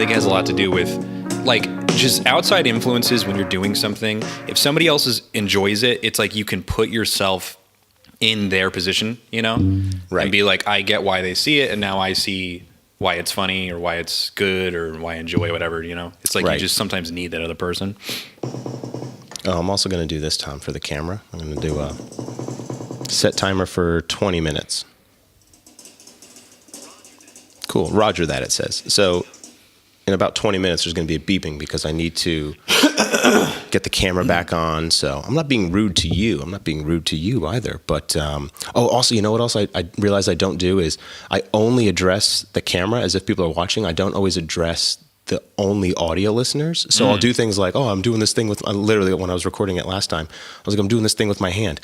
think it has a lot to do with, like, just outside influences when you're doing something. If somebody else enjoys it, it's like you can put yourself in their position, you know? Right. And be like, I get why they see it, and now I see why it's funny or why it's good or why I enjoy whatever, you know? It's like you just sometimes need that other person. Oh, I'm also going to do this, Tom, for the camera. I'm going to do a set timer for 20 minutes. Cool. Roger that, it says. So in about 20 minutes, there's going to be a beeping because I need to get the camera back on. So I'm not being rude to you. I'm not being rude to you either. But, also, you know what else I realize I don't do is I only address the camera as if people are watching. I don't always address the only audio listeners. So I'll do things like, I'm doing this thing with, literally when I was recording it last time, I was like, I'm doing this thing with my hand.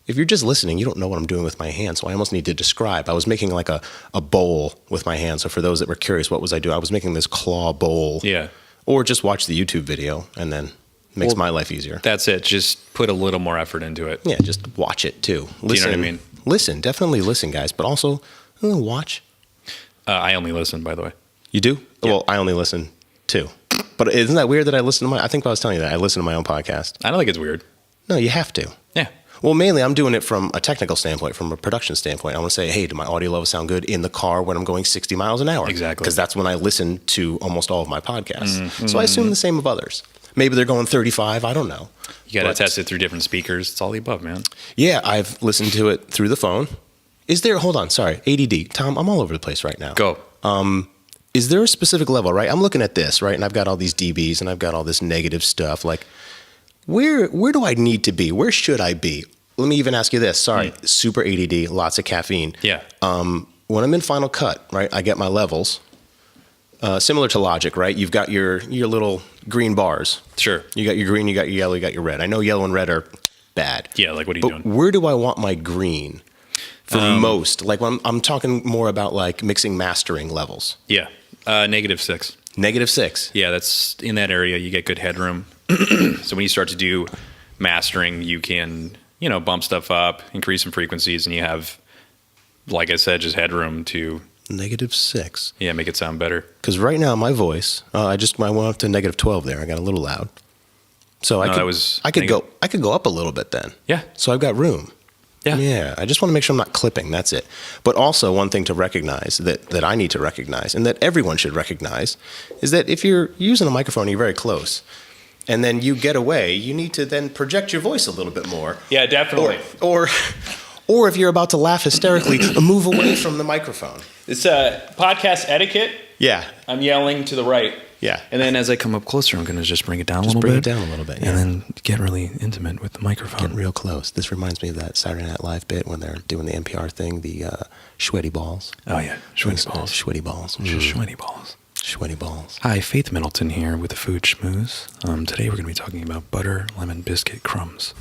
If you're just listening, you don't know what I'm doing with my hand, so I almost need to describe. I was making like a bowl with my hand. So for those that were curious, what was I doing? I was making this claw bowl. Yeah. Or just watch the YouTube video, and then makes my life easier. That's it. Just put a little more effort into it. Yeah, just watch it too. Listen, do you know what I mean? Listen, definitely listen, guys, but also watch. I only listen, by the way. You do? Yeah. Well, I only listen too. But isn't that weird that I listen to I think I was telling you that. I listen to my own podcast. I don't think it's weird. No, you have to. Yeah. Well, mainly I'm doing it from a technical standpoint, from a production standpoint. I want to say, hey, do my audio levels sound good in the car when I'm going 60 miles an hour? Exactly. Because that's when I listen to almost all of my podcasts. Mm-hmm. So I assume the same of others. Maybe they're going 35. I don't know. You got to test it through different speakers. It's all the above, man. Yeah, I've listened to it through the phone. Hold on, sorry, ADD. Tom, I'm all over the place right now. Go. Is there a specific level, right? I'm looking at this, right? And I've got all these dBs and I've got all this negative stuff. Like, where do I need to be? Where should I be? Let me even ask you this. Sorry, super ADD, lots of caffeine. Yeah. When I'm in Final Cut, right, I get my levels. Similar to Logic, right? You've got your little green bars. Sure. You got your green, you got your yellow, you got your red. I know yellow and red are bad. Yeah, like what are you doing? Where do I want my green for most? Like when I'm talking more about like mixing mastering levels. Yeah. -6. -6. Yeah, that's in that area. You get good headroom. So when you start to do mastering, you can, bump stuff up, increase some frequencies, and you have, like I said, just headroom to -6. Yeah, make it sound better. Because right now my voice, I went up to -12 there. I got a little loud. So I could go up a little bit then. Yeah. So I've got room. Yeah. Yeah. I just want to make sure I'm not clipping. That's it. But also one thing to recognize that I need to recognize and that everyone should recognize is that if you're using a microphone, you're very close. And then you get away, you need to then project your voice a little bit more. Yeah, definitely. Or if you're about to laugh hysterically, move away from the microphone. It's podcast etiquette. Yeah. I'm yelling to the right. Yeah. And then as I come up closer, I'm going to just bring it down a little bit. Bring it down a little bit, yeah. And then get really intimate with the microphone. Get real close. This reminds me of that Saturday Night Live bit when they're doing the NPR thing, the sweaty balls. Oh, yeah. Sweaty balls. Sweaty balls. Sweaty balls. Sweaty balls. Hi, Faith Middleton here with the Food Schmooze. Today we're going to be talking about butter, lemon, biscuit, crumbs.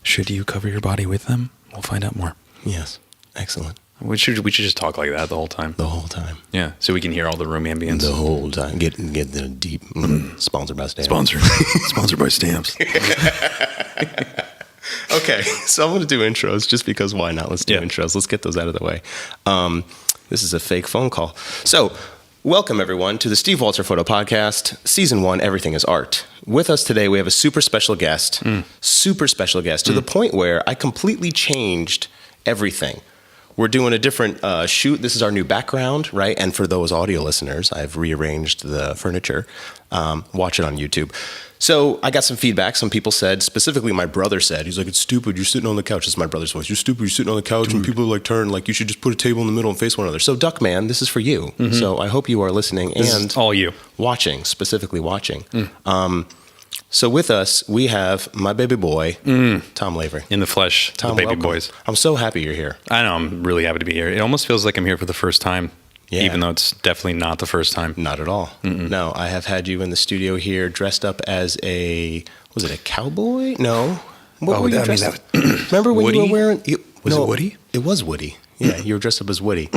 Should you cover your body with them? We'll find out more. Yes. Excellent. We should just talk like that the whole time. The whole time. Yeah, so we can hear all the room ambience. The whole time. Get the deep. Sponsored by Stamps. Sponsored by Stamps. Okay, so I'm going to do intros just because why not? Let's do intros. Let's get those out of the way. This is a fake phone call. So, welcome everyone to the Steve Walter Photo Podcast, Season 1, Everything is Art. With us today, we have a super special guest, to the point where I completely changed everything. We're doing a different shoot. This is our new background, right? And for those audio listeners, I've rearranged the furniture. Watch it on YouTube. So I got some feedback. Some people said, specifically my brother said, he's like, it's stupid. You're sitting on the couch. This is my brother's voice. You're stupid. You're sitting on the couch and people like turn, like you should just put a table in the middle and face one another. So Duckman, this is for you. Mm-hmm. So I hope you are listening and all you watching, specifically watching. So with us, we have my baby boy, Tom Lavery. In the flesh, Tom, the baby welcome. boys. I'm so happy you're here. I know, I'm really happy to be here. It almost feels like I'm here for the first time, even though it's definitely not the first time. Not at all. Mm-mm. No, I have had you in the studio here dressed up as was it a cowboy? No. What were you dressed up? Remember when Woody? You were wearing... Was it Woody? It was Woody. Yeah, you were dressed up as Woody.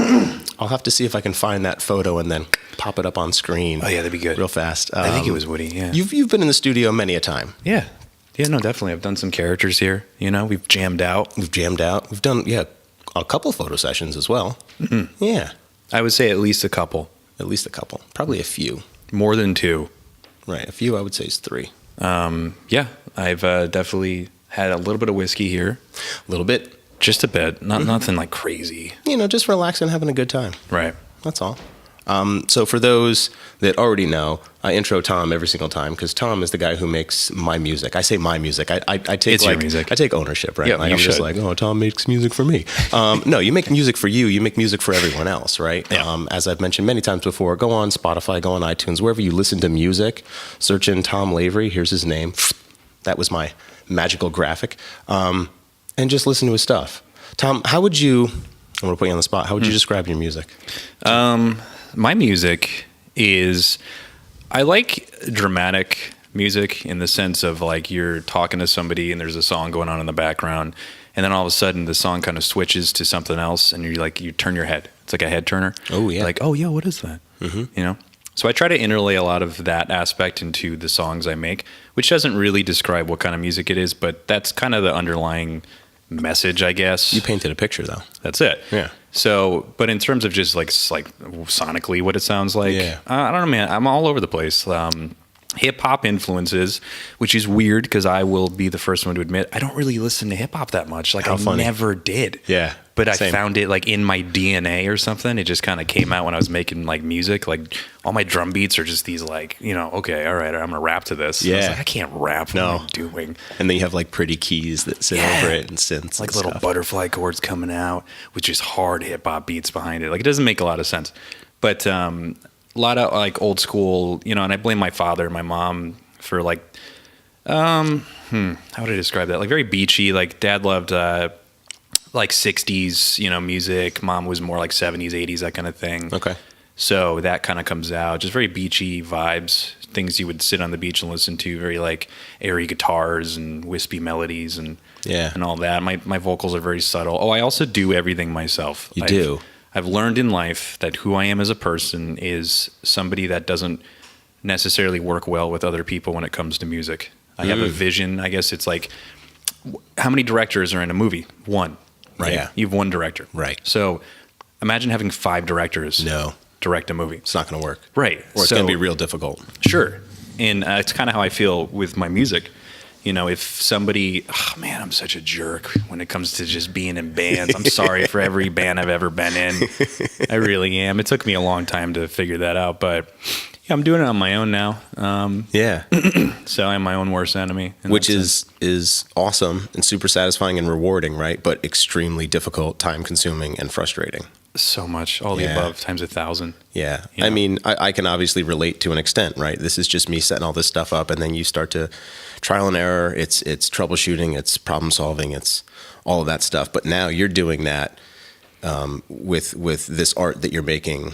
I'll have to see if I can find that photo and then pop it up on screen. Oh, yeah, that'd be good. Real fast. I think it was Woody, yeah. You've been in the studio many a time. Yeah. Yeah, no, definitely. I've done some characters here. We've jammed out. We've done, a couple photo sessions as well. Mm-hmm. Yeah. I would say at least a couple. Probably a few. More than 2. Right. A few, I would say, is 3. Yeah, I've definitely had a little bit of whiskey here. A little bit. Just a bit. Nothing like crazy. Just relaxing, having a good time. Right. That's all. So for those that already know, I intro Tom every single time because Tom is the guy who makes my music. I say my music. I take It's your music. I take ownership, right? Yeah, like, you I'm just should. like, oh, Tom makes music for me. No, you make music for you. You make music for everyone else, right? Yeah. As I've mentioned many times before, go on Spotify, go on iTunes, wherever you listen to music, search in Tom Lavery. Here's his name. That was my magical graphic. And just listen to his stuff. Tom, how would you? I'm going to put you on the spot. How would you describe your music? My music is, I like dramatic music in the sense of like you're talking to somebody and there's a song going on in the background, and then all of a sudden the song kind of switches to something else, and you turn your head. It's like a head turner. Oh yeah. Like, oh yeah, what is that? Mm-hmm. So I try to interlay a lot of that aspect into the songs I make, which doesn't really describe what kind of music it is, but that's kind of the underlying message, I guess. You painted a picture though. That's it. Yeah. So, but in terms of just like sonically what it sounds like, Yeah. I don't know, man. I'm all over the place. Hip hop influences, which is weird because I will be the first one to admit I don't really listen to hip hop that much. Like How funny. never did. Yeah. But Same. I found it like in my DNA or something. It just kind of came out when I was making like music. Like all my drum beats are just these like, okay, all right, I'm gonna rap to this. Yeah. I was like, I can't rap. What No. am I doing? And then you have like pretty keys that sit over it and synths. Like and little stuff. butterfly chords coming out with just hard hip hop beats behind it. Like it doesn't make a lot of sense. But a lot of like old school, and I blame my father and my mom for like, how would I describe that? Like very beachy. Like dad loved like 60s, music. Mom was more like 70s, 80s, that kind of thing. Okay. So that kind of comes out. Just very beachy vibes. Things you would sit on the beach and listen to. Very like airy guitars and wispy melodies and all that. My vocals are very subtle. Oh, I also do everything myself. You do. I've learned in life that who I am as a person is somebody that doesn't necessarily work well with other people when it comes to music. I have a vision. I guess it's like, how many directors are in a movie? 1. Right? Yeah. You have 1 director. Right. So imagine having 5 directors direct a movie. It's not going to work. Right. Or it's going to be real difficult. Sure. And it's kind of how I feel with my music. If somebody, I'm such a jerk when it comes to just being in bands. I'm sorry for every band I've ever been in. I really am. It took me a long time to figure that out, but yeah, I'm doing it on my own now. Yeah. So I'm my own worst enemy. Which is awesome and super satisfying and rewarding, right? But extremely difficult, time consuming and frustrating. So much, all the above times 1,000. Yeah. I mean, I can obviously relate to an extent, right? This is just me setting all this stuff up, and then you start to trial and error. It's troubleshooting, it's problem solving, it's all of that stuff. But now you're doing that with this art that you're making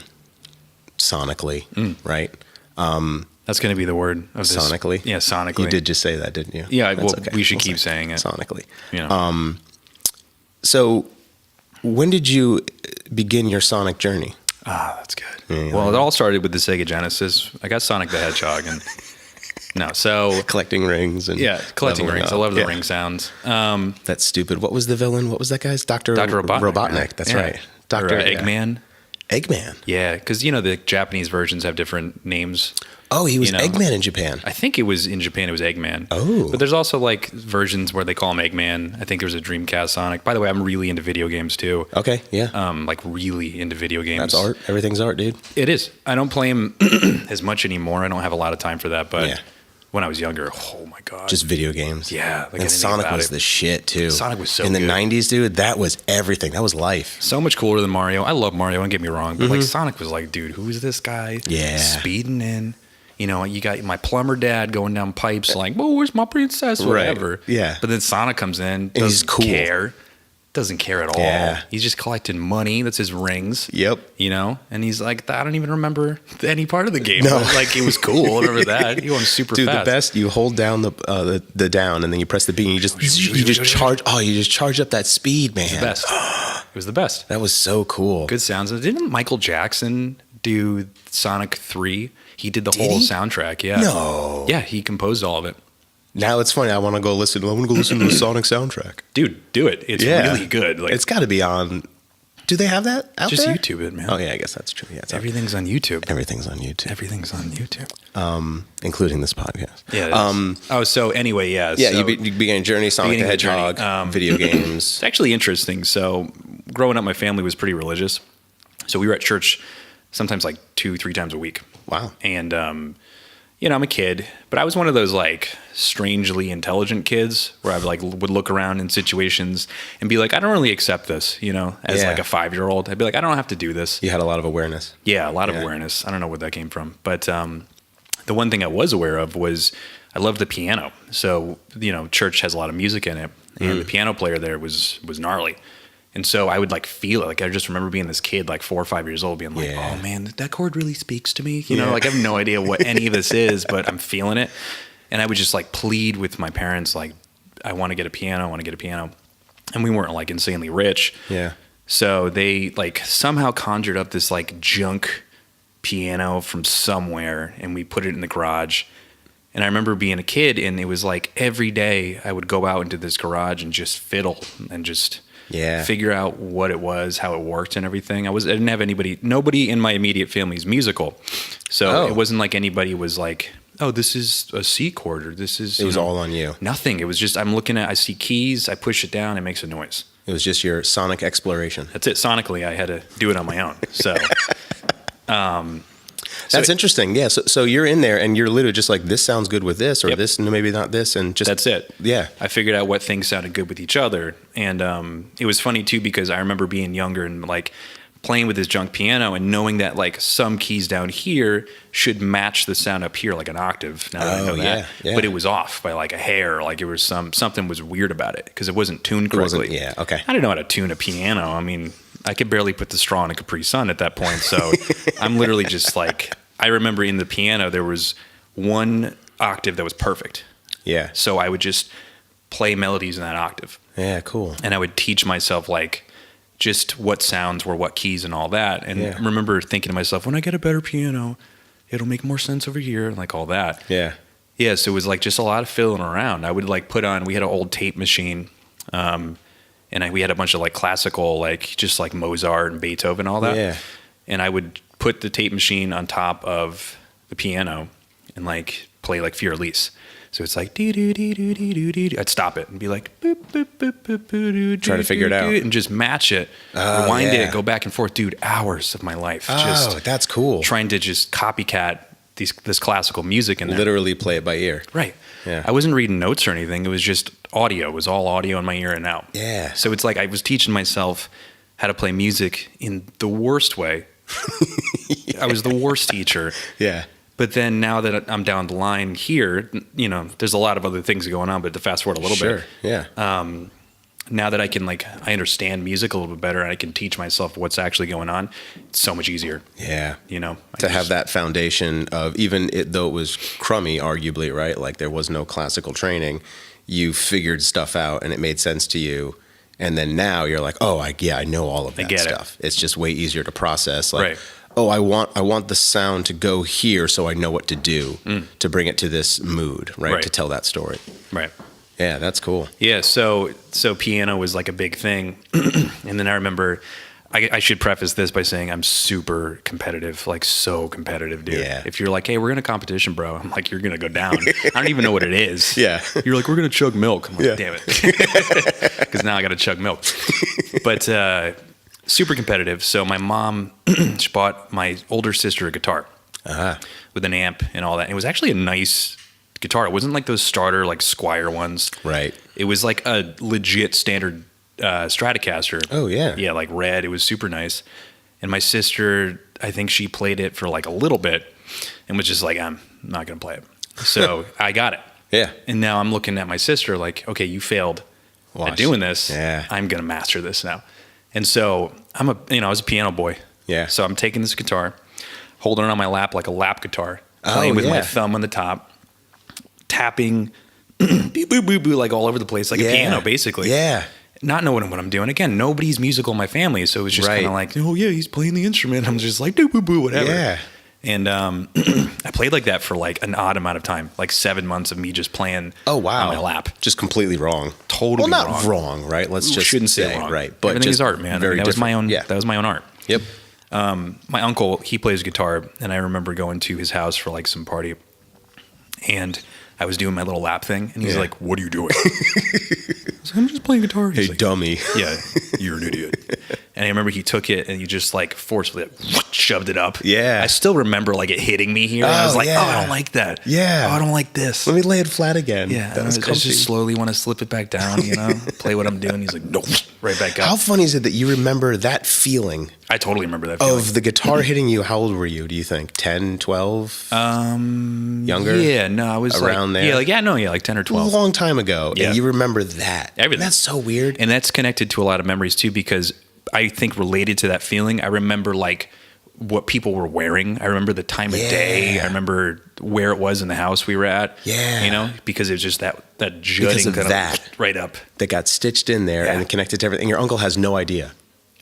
sonically, right? That's going to be the word of this. Sonically? Yeah, sonically. You did just say that, didn't you? Yeah, That's well, we should keep saying it. Sonically. Yeah. So when did you begin your Sonic journey? That's good. Yeah, well, it all started with the Sega Genesis. I got Sonic the Hedgehog, and collecting rings and collecting rings. Up. I love the ring sounds. That's stupid. What was the villain? What was that guy's? Dr. Robotnik. That's right. Dr. Eggman. Eggman. Yeah, because the Japanese versions have different names. Oh, he was Eggman in Japan. I think it was in Japan. It was Eggman. Oh, but there's also like versions where they call him Eggman. I think there's a Dreamcast Sonic. By the way, I'm really into video games too. Okay, yeah. Like really into video games. That's art. Everything's art, dude. It is. I don't play them as much anymore. I don't have a lot of time for that. But when I was younger, oh my god, just video games. Yeah, and Sonic was the shit too. Sonic was so in good. the '90s, dude. That was everything. That was life. So much cooler than Mario. I love Mario. Don't get me wrong, but like Sonic was like, dude, who is this guy? Yeah, speeding in. You got my plumber dad going down pipes like, "Whoa, where's my princess?" Whatever. Right. Yeah. But then Sonic comes in, doesn't care at all. Yeah. He's just collecting money. That's his rings. Yep. And he's like, I don't even remember any part of the game. No. Like it was cool. I remember that. He went super dude, fast. The best. You hold down the down, and then you press the B, and you just charge. Oh, you just charge up that speed, man. It was the best. It was the best. That was so cool. Good sounds. Didn't Michael Jackson do Sonic 3? He did the whole soundtrack. Yeah. No. Yeah, he composed all of it. Now it's funny. I want to go listen to the Sonic soundtrack. Dude, do it. It's really good. Like, it's got to be on Do they have that out Just there? YouTube it, man. Oh yeah, I guess that's true. Yeah, Everything's on YouTube. everything's on YouTube, Including this podcast. Yeah. So anyway, yeah. Yeah, so you began a journey, Sonic the beginning of the Hedgehog, journey. video games. It's actually interesting. So growing up, my family was pretty religious. So we were at church sometimes like 2-3 times a week. Wow. And, I'm a kid, but I was one of those like strangely intelligent kids where I would look around in situations and be like, I don't really accept this, as like a 5-year-old. I'd be like, I don't have to do this. You had a lot of awareness. Yeah, a lot of awareness. I don't know where that came from. But the one thing I was aware of was I loved the piano. So, church has a lot of music in it. And the piano player there was gnarly. And so I would like feel it. Like I just remember being this kid, like 4 or 5 years old, being like, oh man, that chord really speaks to me. Like I have no idea what any of this is, but I'm feeling it. And I would just like plead with my parents, like, I want to get a piano. And we weren't like insanely rich. Yeah. So they like somehow conjured up this like junk piano from somewhere, and we put it in the garage. And I remember being a kid, and it was like every day I would go out into this garage and just fiddle and just figure out what it was, how it worked and everything. I didn't have nobody in my immediate family is musical. So it wasn't like anybody was like, oh, this is a C chord, or this is... It was all on you. Nothing. It was just, I see keys, I push it down, it makes a noise. It was just your sonic exploration. That's it. Sonically, I had to do it on my own. So... That's interesting. Yeah. So you're in there and you're literally just like, this sounds good with this, or this, maybe not this. And just, that's it. Yeah. I figured out what things sounded good with each other. And, it was funny too, because I remember being younger and like playing with this junk piano and knowing that like some keys down here should match the sound up here, like an octave. Now that I know that, but it was off by like a hair. Like it was something was weird about it because it wasn't tuned correctly. Okay. I didn't know how to tune a piano. I mean, I could barely put the straw in a Capri Sun at that point. So I'm literally just like, I remember in the piano, there was one octave that was perfect. Yeah. So I would just play melodies in that octave. Yeah, cool. And I would teach myself like just what sounds were what keys and all that. And I remember thinking to myself, when I get a better piano, it'll make more sense over here, and like all that. Yeah. Yeah, so it was like just a lot of fiddling around. I would like we had an old tape machine, and we had a bunch of like classical, like just like Mozart and Beethoven and all that. Yeah. And I would put the tape machine on top of the piano and like play like Fior Elise. So it's like doo doo doo doo doo doo doo. I'd stop it and be like boop boop boop boop boop. Try to figure it out and just match it, rewind it, go back and forth. Dude, hours of my life just that's cool. Trying to just copycat this classical music in there. Literally play it by ear. Right. Yeah. I wasn't reading notes or anything. It was just audio. It was all audio in my ear and out. Yeah. So it's like I was teaching myself how to play music in the worst way. I was the worst teacher. Yeah. But then now that I'm down the line here, there's a lot of other things going on, but to fast forward a little bit. Yeah. Now that I understand music a little bit better and I can teach myself what's actually going on, it's so much easier. Yeah. To have that foundation of, even though it was crummy, arguably, right? Like there was no classical training, you figured stuff out and it made sense to you. And then now you're like, oh, I know all of that stuff. It's just way easier to process. Like, right. Oh, I want the sound to go here so I know what to do to bring it to this mood, right? To tell that story. Right. Yeah, that's cool. Yeah, so piano was like a big thing. And then I remember, I should preface this by saying I'm super competitive, like so competitive, dude. Yeah. If you're like, hey, we're in a competition, bro, I'm like, you're going to go down. I don't even know what it is. Yeah. You're like, we're going to chug milk. I'm like, damn it. Because now I got to chug milk. But super competitive. So my mom, she bought my older sister a guitar with an amp and all that. And it was actually a nice guitar. It wasn't like those starter, like Squire ones. Right. It was like a legit standard Stratocaster. Oh, yeah. Yeah, like red. It was super nice. And my sister, I think she played it for like a little bit and was just like, I'm not going to play it. So I got it. Yeah. And now I'm looking at my sister like, okay, you failed at doing this. Yeah. I'm going to master this now. And so I was a piano boy. Yeah. So I'm taking this guitar, holding it on my lap like a lap guitar, playing with my thumb on the top, tapping, boop, boop, boop, boop, like all over the place, like a piano, basically. Yeah. Not knowing what I'm doing. Again, nobody's musical in my family, so it was just kind of like, oh yeah, he's playing the instrument. I'm just like, doo boo boo, whatever. Yeah. And I played like that for like an odd amount of time, like 7 months of me just playing Oh, wow. on my lap. Just completely wrong. Totally well, not wrong, right? Let's just shouldn't say say wrong. right. But everything just is art, man. Very I mean, that was my own. Yeah. That was my own art. Yep. My uncle, he plays guitar, and I remember going to his house for like some party, and I was doing my little lap thing, and he's Yeah. like, "What are you doing?" I was like, "I'm just playing guitar." He's Hey, like, dummy. Yeah, you're an idiot. And I remember he took it and he just like forcefully shoved it up. Yeah. I still remember like it hitting me here. I was like, yeah. oh, I don't like that. Yeah. Oh, I don't like this. Let me lay it flat again. Yeah. That was I just slowly want to slip it back down, play what I'm doing. He's like, nope, right back up. How funny is it that you remember that feeling I totally remember that feeling. of the guitar hitting you? How old were you, do you think? 10, 12? Younger? Yeah, no, I was Around like, there? like 10 or A 12. long time ago. Yeah. And you remember that. Everything. That's so weird. And that's connected to a lot of memories too, because I think related to that feeling, I remember like what people were wearing. I remember the time of day. I remember where it was in the house we were at. Yeah. Because it was just that jutting Because of kind that. of right up. That got stitched in there Yeah. and connected to everything. Your uncle has no idea.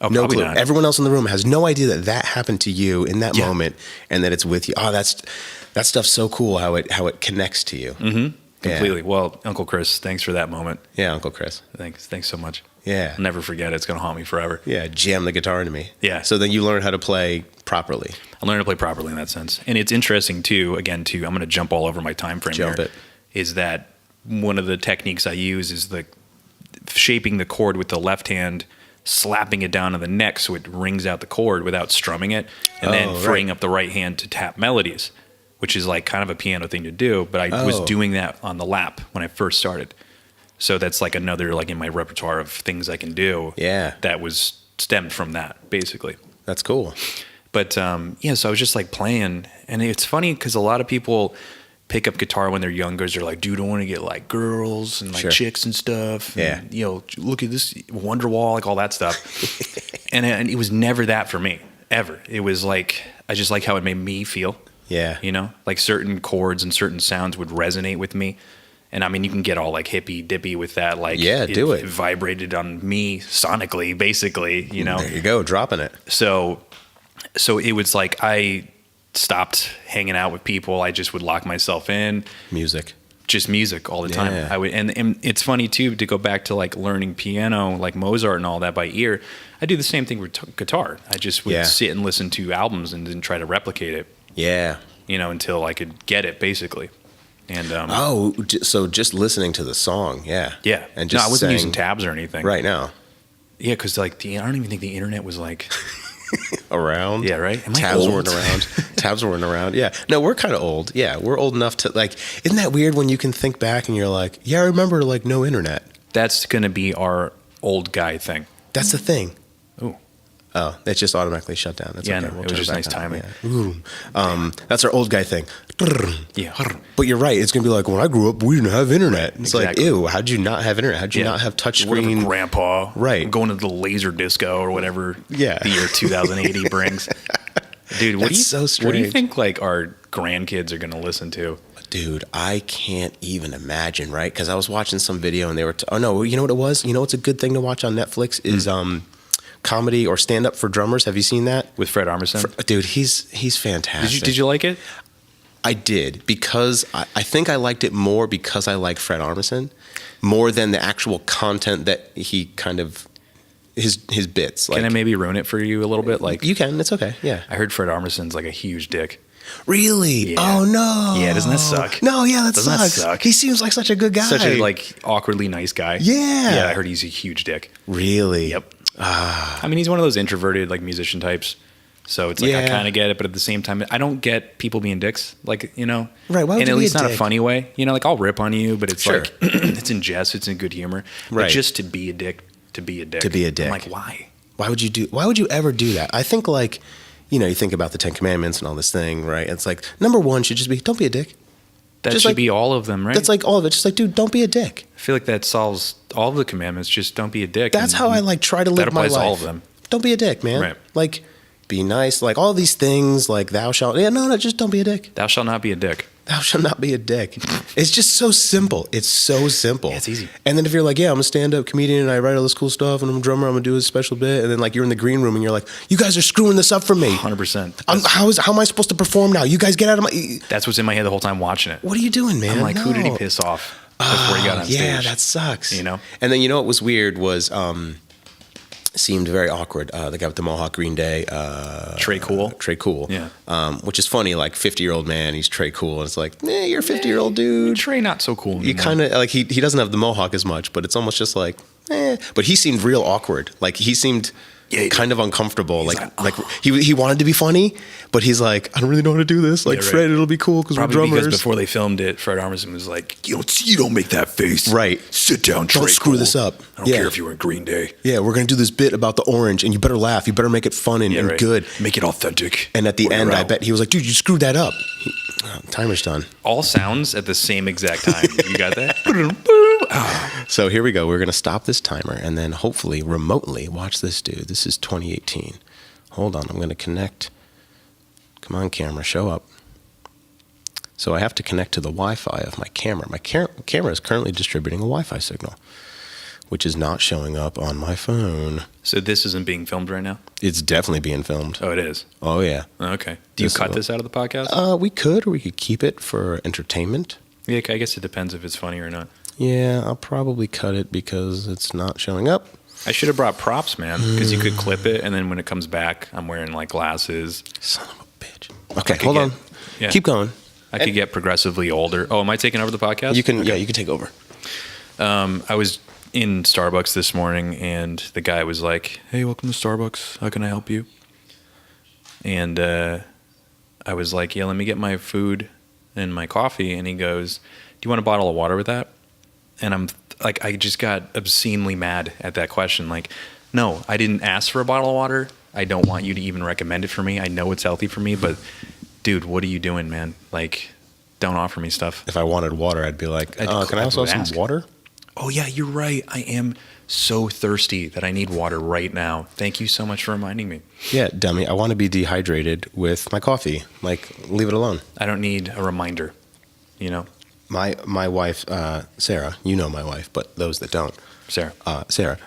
Oh, No probably clue. not. Everyone else in the room has no idea that that happened to you in that Yeah. moment, and that it's with you. Oh, that stuff's so cool. How it connects to you. Mm-hmm. Completely. Well, Uncle Chris, thanks for that moment. Yeah, Uncle Chris. Thanks so much. Yeah, I'll never forget it. It's going to haunt me forever. yeah. Jam the guitar into me. Yeah. So then you learn how to play properly. I learned to play properly in that sense. And it's interesting too, I'm going to jump all over my time frame Jump here, it. is that one of the techniques I use is the shaping the chord with the left hand, slapping it down on the neck so it rings out the chord without strumming it, and then right. freeing up the right hand to tap melodies, which is like kind of a piano thing to do, but I was doing that on the lap when I first started. So that's like another like in my repertoire of things I can do. Yeah. That was stemmed from that basically. That's cool. But so I was just like playing, and it's funny because a lot of people pick up guitar when they're younger. They're like, dude, I want to get like girls and like Sure. chicks and stuff. Yeah. And, look at this Wonderwall, like all that stuff. and it was never that for me, ever. It was like, I just like how it made me feel. Yeah. Like certain chords and certain sounds would resonate with me. And I mean, you can get all like hippy dippy with that. Like, Yeah, do it. It vibrated on me sonically, basically, There you go, dropping it. So it was like I stopped hanging out with people. I just would lock myself in, Music. just music all the time. Yeah. I would, and it's funny too to go back to like learning piano, like Mozart and all that by ear. I do the same thing with guitar. I just would Yeah. sit and listen to albums and then try to replicate it, Yeah. until I could get it basically. And So just listening to the song, yeah. yeah, And just no, I wasn't saying, using tabs or anything. right now. Yeah, because like I don't even think the internet was like. Around. Yeah, right? Am I Tabs old? weren't around. Tabs weren't around. Yeah. No, we're kind of old. Yeah, we're old enough to like. Isn't that weird when you can think back and you're like, yeah, I remember like no internet. That's gonna be our old guy thing. That's the thing. Ooh. Oh, it just automatically shut down. That's Yeah, okay. no, We'll it was turn just back nice on. timing. Yeah. Ooh. That's our old guy thing. Yeah. But you're right. It's gonna be like when I grew up, we didn't have internet. It's like, Exactly. ew. How'd you not have internet? How'd you not have Whatever touchscreen? grandpa. Right. I'm going to the laser disco or whatever Yeah. the year 2080 brings. Dude, what do you That's so what do you strange. think like our grandkids are going to listen to? Dude, I can't even imagine, right? Because I was watching some video and they were, oh no, you know what it was? You know what's a good thing to watch on Netflix is comedy or stand up for drummers. Have you seen that? With Fred Armisen? Dude, he's fantastic. Did you like it? I did because I think I liked it more because I like Fred Armisen more than the actual content that he kind of his bits. Like, Can I maybe ruin it for you a little bit? Like you can, it's okay. Yeah. I heard Fred Armisen's like a huge dick. Really? Yeah. Oh no. Yeah, doesn't that suck? No, yeah, that Doesn't that sucks. suck? He seems like such a good guy. Such a like awkwardly nice guy. Yeah. Yeah, I heard he's a huge dick. Really? Yep. I mean, he's one of those introverted like musician types. So it's like I Yeah. kind of get it, but at the same time, I don't get people being dicks. Like Right, why would and you at be a least not a dick? funny way. Like I'll rip on you, but it's Sure. like it's in jest, it's in good humor. Right. But just to be a dick, to be a dick. To be a dick. I'm like, why? Why would you ever do that? I think like, you think about the 10 Commandments and all this thing, right? It's like, number one should just be, don't be a dick. That Just should like- be all of them, right? That's like all of it. Just like, dude, don't be a dick. I feel like that solves all of the commandments. Just don't be a dick. That's And how I like try to that live my life. applies to all of them. Don't be a dick, man. Right. Like, be nice. Like all these things, like thou shalt. Yeah, no, just don't be a dick. Thou shalt not be a dick. Thou shalt not be a dick. It's just so simple. It's so simple. Yeah, it's easy. And then if you're like, yeah, I'm a stand-up comedian and I write all this cool stuff and I'm a drummer, I'm going to do a special bit. And then like you're in the green room and you're like, you guys are screwing this up for me. 100%. How am I supposed to perform now? You guys get out of my... That's what's in my head the whole time watching it. What are you doing, man? I'm like, No. who did he piss off before he got on stage? Yeah, that sucks. You know? And then you know what was weird was... seemed very awkward. The guy with the Mohawk, Green Day. Trey Cool. Trey Cool. Yeah. Which is funny, like 50-year-old man, he's Trey Cool. And it's like, you're a 50-year-old dude. Trey not so cool anymore. You kind of, like, he doesn't have the Mohawk as much, but it's almost just like, But he seemed real awkward. Like, he seemed kind of uncomfortable. Like he wanted to be funny, but he's like, I don't really know how to do this. Like, right. Fred, it'll be cool because we're drummers. Because before they filmed it, Fred Armisen was like, you don't make that face. Right. Sit down, Trey. Don't screw this up. I don't care if you were in Green Day. Yeah, we're going to do this bit about the orange, and you better laugh. You better make it fun and good. Make it authentic. And at the end, I bet he was like, dude, you screwed that up. Timer's done. All sounds at the same exact time. You got that? So here we go. We're going to stop this timer and then hopefully remotely watch this dude. This is 2018. Hold on. I'm going to connect. Come on, camera. Show up. So I have to connect to the Wi-Fi of my camera. My camera is currently distributing a Wi-Fi signal, which is not showing up on my phone. So this isn't being filmed right now? It's definitely being filmed. Oh, it is? Oh, yeah. Okay. Do you cut this out of the podcast? We could, or we could keep it for entertainment. Yeah, I guess it depends if it's funny or not. Yeah, I'll probably cut it because it's not showing up. I should have brought props, man, because you could clip it, and then when it comes back, I'm wearing, like, glasses. Son of a bitch. Okay, hold on. Yeah. Keep going. I could get progressively older. Oh, am I taking over the podcast? You can. Okay. Yeah, you can take over. I was in Starbucks this morning, and the guy was like, hey, welcome to Starbucks. How can I help you? And I was like, yeah, let me get my food and my coffee. And he goes, do you want a bottle of water with that? And I'm like, I just got obscenely mad at that question. Like, no, I didn't ask for a bottle of water. I don't want you to even recommend it for me. I know it's healthy for me, but dude, what are you doing, man? Like, don't offer me stuff. If I wanted water, I'd be like, can I also have some water? Oh, yeah, you're right. I am so thirsty that I need water right now. Thank you so much for reminding me. Yeah, dummy. I want to be dehydrated with my coffee. Like, leave it alone. I don't need a reminder, you know? My wife, Sarah, you know my wife, but those that don't. Sarah,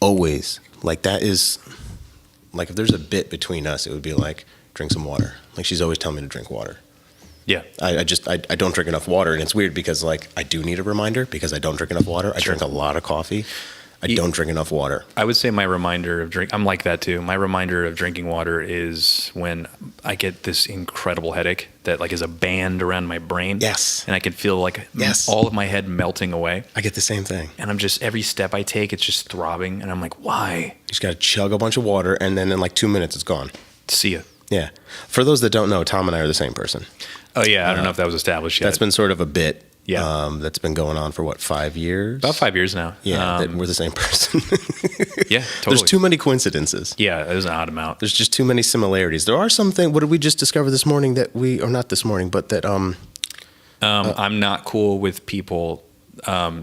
always, like, that is, like, if there's a bit between us, it would be like, drink some water. Like, she's always telling me to drink water. Yeah. I don't drink enough water, and it's weird because, like, I do need a reminder because I don't drink enough water. I drink a lot of coffee. I don't drink enough water. I would say my reminder of I'm like that too. My reminder of drinking water is when I get this incredible headache that like is a band around my brain. Yes. And I can feel like all of my head melting away. I get the same thing. And I'm just, every step I take, it's just throbbing. And I'm like, why? You just got to chug a bunch of water, and then in like 2 minutes, it's gone. See ya. Yeah. For those that don't know, Tom and I are the same person. Oh, yeah. I don't know if that was established yet. That's been sort of a bit. Yeah. That's been going on for what, 5 years? About 5 years now. Yeah, that we're the same person. Yeah, totally. There's too many coincidences. Yeah, there's an odd amount. There's just too many similarities. There are some things, what did we just discover this morning that or not this morning, but that... I'm not cool with people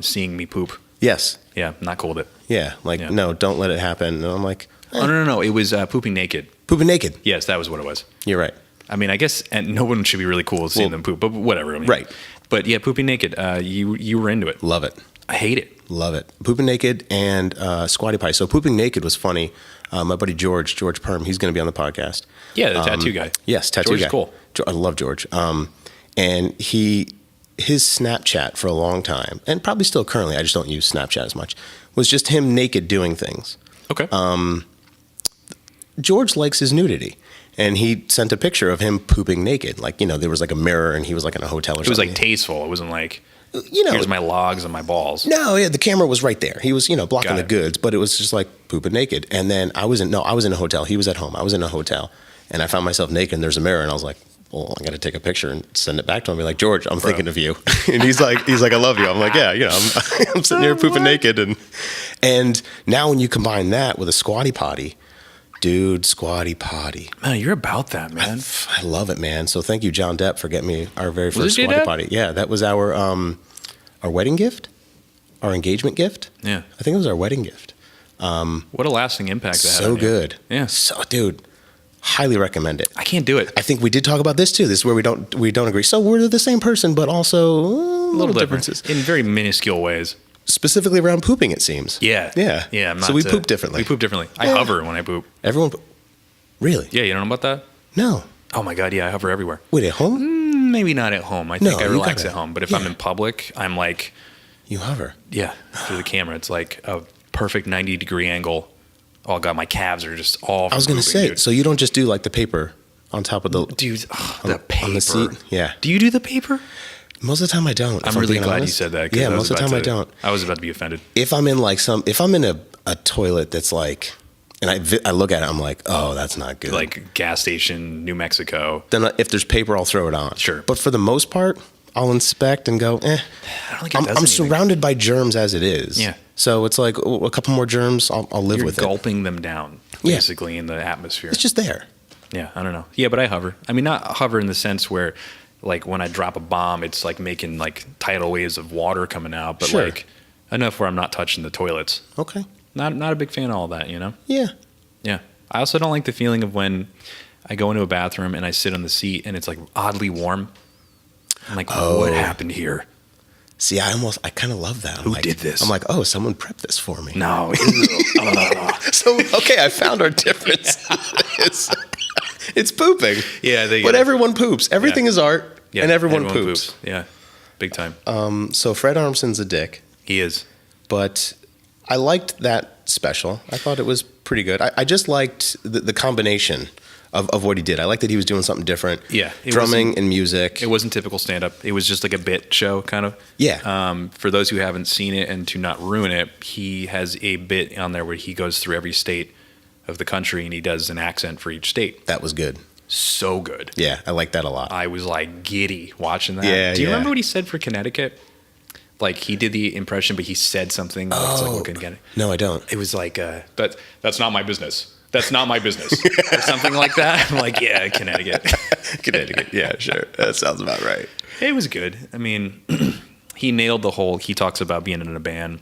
seeing me poop. Yes. Yeah, not cool with it. Yeah, no, don't let it happen. And I'm like... Oh, no. It was pooping naked. Pooping naked? Yes, that was what it was. You're right. I mean, I guess and no one should be really cool with seeing them poop, but whatever. I mean, right. But yeah, pooping naked, you were into it. Love it. I hate it. Love it. Pooping naked and squatty pie. So pooping naked was funny. My buddy George Perm, he's going to be on the podcast. Yeah, the tattoo guy. Yes, tattoo George guy. Is cool. I love George. And his Snapchat for a long time, and probably still currently, I just don't use Snapchat as much, was just him naked doing things. Okay. George likes his nudity. And he sent a picture of him pooping naked. Like, there was like a mirror and he was like in a hotel or something. It was like tasteful. It wasn't like, here's my logs and my balls. No, yeah, the camera was right there. He was, blocking the goods, but it was just like pooping naked. And then I was in a hotel. He was at home. I was in a hotel and I found myself naked and there's a mirror and I was like, well, I got to take a picture and send it back to him. Be like, George, I'm thinking of you. And he's like, I love you. I'm like, yeah, I'm sitting here pooping naked. And now when you combine that with a squatty potty, dude, squatty potty. Man, you're about that, man. I love it, man. So thank you, John Depp, for getting me our very first squatty potty. Yeah, that was our wedding gift, our engagement gift. Yeah, I think it was our wedding gift. What a lasting impact that had. So good. Yeah. So, dude, Highly recommend it. I can't do it. I think we did talk about this too. This is where we don't agree. So we're the same person, but also little differences in very minuscule ways. Specifically around pooping, it seems. Yeah. I'm not, so we poop differently. We poop differently. I hover when I poop. Everyone, really? Yeah, you don't know about that? No. Oh my God, yeah, I hover everywhere. Wait, at home? Maybe not at home. I think I relax at home. But if I'm in public, I'm like... You hover? Yeah, through the camera. It's like a perfect 90-degree angle. Oh God, my calves are just all... I was going to say, dude. So you don't just do like the paper on top of the... Dude, the paper. On the seat? Yeah. Do you do the paper? Most of the time I don't. I'm really glad you said that. Yeah, most of the time I don't. I was about to be offended. If I'm in like if I'm in a toilet that's like... And I look at it, I'm like, oh, that's not good. Like gas station, New Mexico. Then if there's paper, I'll throw it on. Sure. But for the most part, I'll inspect and go, I don't think I'm surrounded by germs as it is. Yeah. So it's like a couple more germs, I'll live with it. You're gulping them down, basically, in the atmosphere. It's just there. Yeah, I don't know. Yeah, but I hover. I mean, not hover in the sense where, like, when I drop a bomb, it's like making like tidal waves of water coming out, but like enough where I'm not touching the toilets. Okay. Not a big fan of all that, you know? Yeah. Yeah. I also don't like the feeling of when I go into a bathroom and I sit on the seat and it's like oddly warm. I'm like, what happened here? See, I kind of love that. Who did this? I'm like, oh, someone prepped this for me. No. So, okay, I found our difference. It's pooping. Yeah. But everyone poops. Everything is art, and everyone poops. Yeah, big time. So Fred Armisen's a dick. He is. But I liked that special. I thought it was pretty good. I just liked the combination of what he did. I liked that he was doing something different. Yeah. Drumming and music. It wasn't typical stand-up. It was just like a bit show, kind of. Yeah. For those who haven't seen it and to not ruin it, he has a bit on there where he goes through every state of the country and he does an accent for each state. That was good. So good. Yeah, I like that a lot. I was like giddy watching that. Yeah, Do you remember what he said for Connecticut? Like he did the impression, but he said something. No, I don't. It was like, that's not my business. That's not my business. Or something like that. I'm like, yeah, Connecticut. Connecticut. Yeah, sure. That sounds about right. It was good. I mean, he nailed he talks about being in a band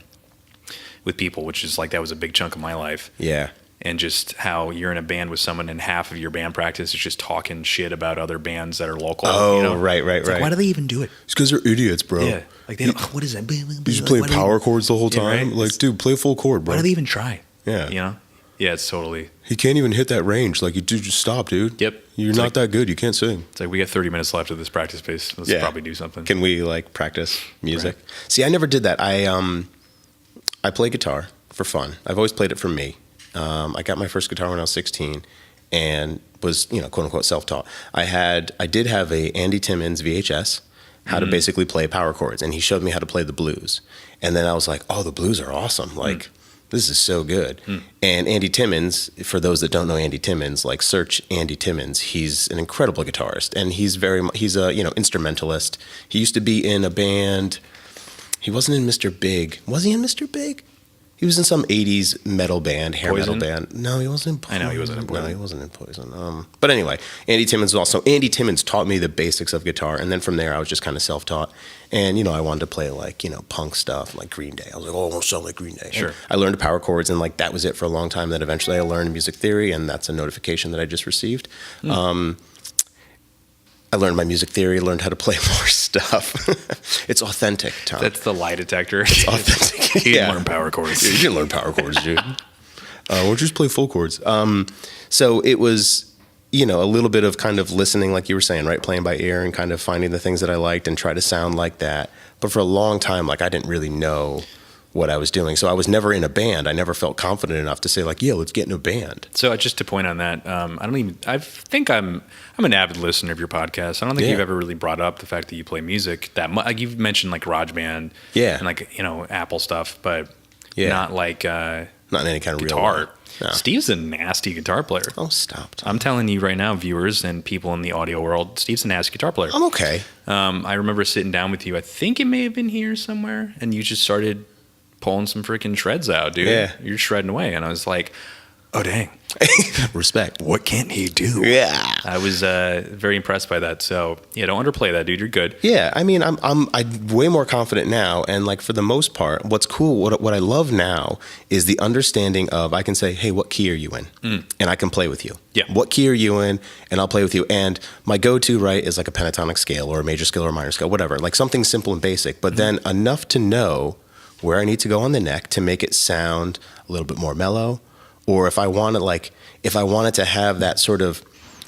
with people, which is like, that was a big chunk of my life. Yeah. And just how you're in a band with someone and half of your band practice is just talking shit about other bands that are local. Oh, you know? right. Like, why do they even do it? It's because they're idiots, bro. Yeah. Like, they don't, what is that? You just play power chords the whole time? Right? Like, dude, play a full chord, bro. Why do they even try? Yeah. You know? Yeah, it's totally. He can't even hit that range. Like, you do just stop, dude. Yep. You're not that good. You can't sing. It's like, we got 30 minutes left of this practice space. Let's probably do something. Can we, like, practice music? Right. See, I never did that. I play guitar for fun. I've always played it for me. I got my first guitar when I was 16 and was, quote unquote self-taught. I did have a Andy Timmons VHS, how to basically play power chords. And he showed me how to play the blues. And then I was like, oh, the blues are awesome. Like, this is so good. And Andy Timmons, for those that don't know Andy Timmons, like search Andy Timmons. He's an incredible guitarist and he's a, instrumentalist. He used to be in a band. He wasn't in Mr. Big. Was he in Mr. Big? He was in some 80s metal band, Poison? metal band. No, he wasn't in Poison. I know he wasn't in Poison. No, he wasn't in Poison. But anyway, Andy Timmons was also. Andy Timmons taught me the basics of guitar. And then from there, I was just kind of self-taught. And, I wanted to play like, punk stuff like Green Day. I was like, oh, I want to sound like Green Day. Sure. And I learned power chords and like that was it for a long time. Then eventually I learned music theory and that's a notification that I just received. I learned my music theory, learned how to play more stuff. It's authentic, Tom. That's the lie detector. It's authentic. You didn't learn power chords. You didn't learn power chords, dude. Why don't you just play full chords? So it was, a little bit of kind of listening, like you were saying, right? Playing by ear and kind of finding the things that I liked and try to sound like that. But for a long time, like I didn't really know what I was doing. So I was never in a band. I never felt confident enough to say like, yeah, let's get in a band. So just to point on that, I think I'm an avid listener of your podcast. I don't think you've ever really brought up the fact that you play music that much. Like you've mentioned like GarageBand and like, Apple stuff, but not like, not in any kind of guitar. Real no. Steve's a nasty guitar player. Oh, stop. I'm telling you right now, viewers and people in the audio world, Steve's a nasty guitar player. I'm okay. I remember sitting down with you. I think it may have been here somewhere, and you just started pulling some freaking shreds out, dude. Yeah. You're shredding away. And I was like, oh, dang. Respect. What can he do? Yeah. I was very impressed by that. So yeah, don't underplay that, dude. You're good. Yeah, I mean, I'm way more confident now, and like for the most part, what's cool, what I love now is the understanding of I can say, hey, what key are you in, and I can play with you. Yeah. What key are you in, and I'll play with you. And my go-to right is like a pentatonic scale or a major scale or a minor scale, whatever, like something simple and basic, but then enough to know where I need to go on the neck to make it sound a little bit more mellow, or if I wanted to have that sort of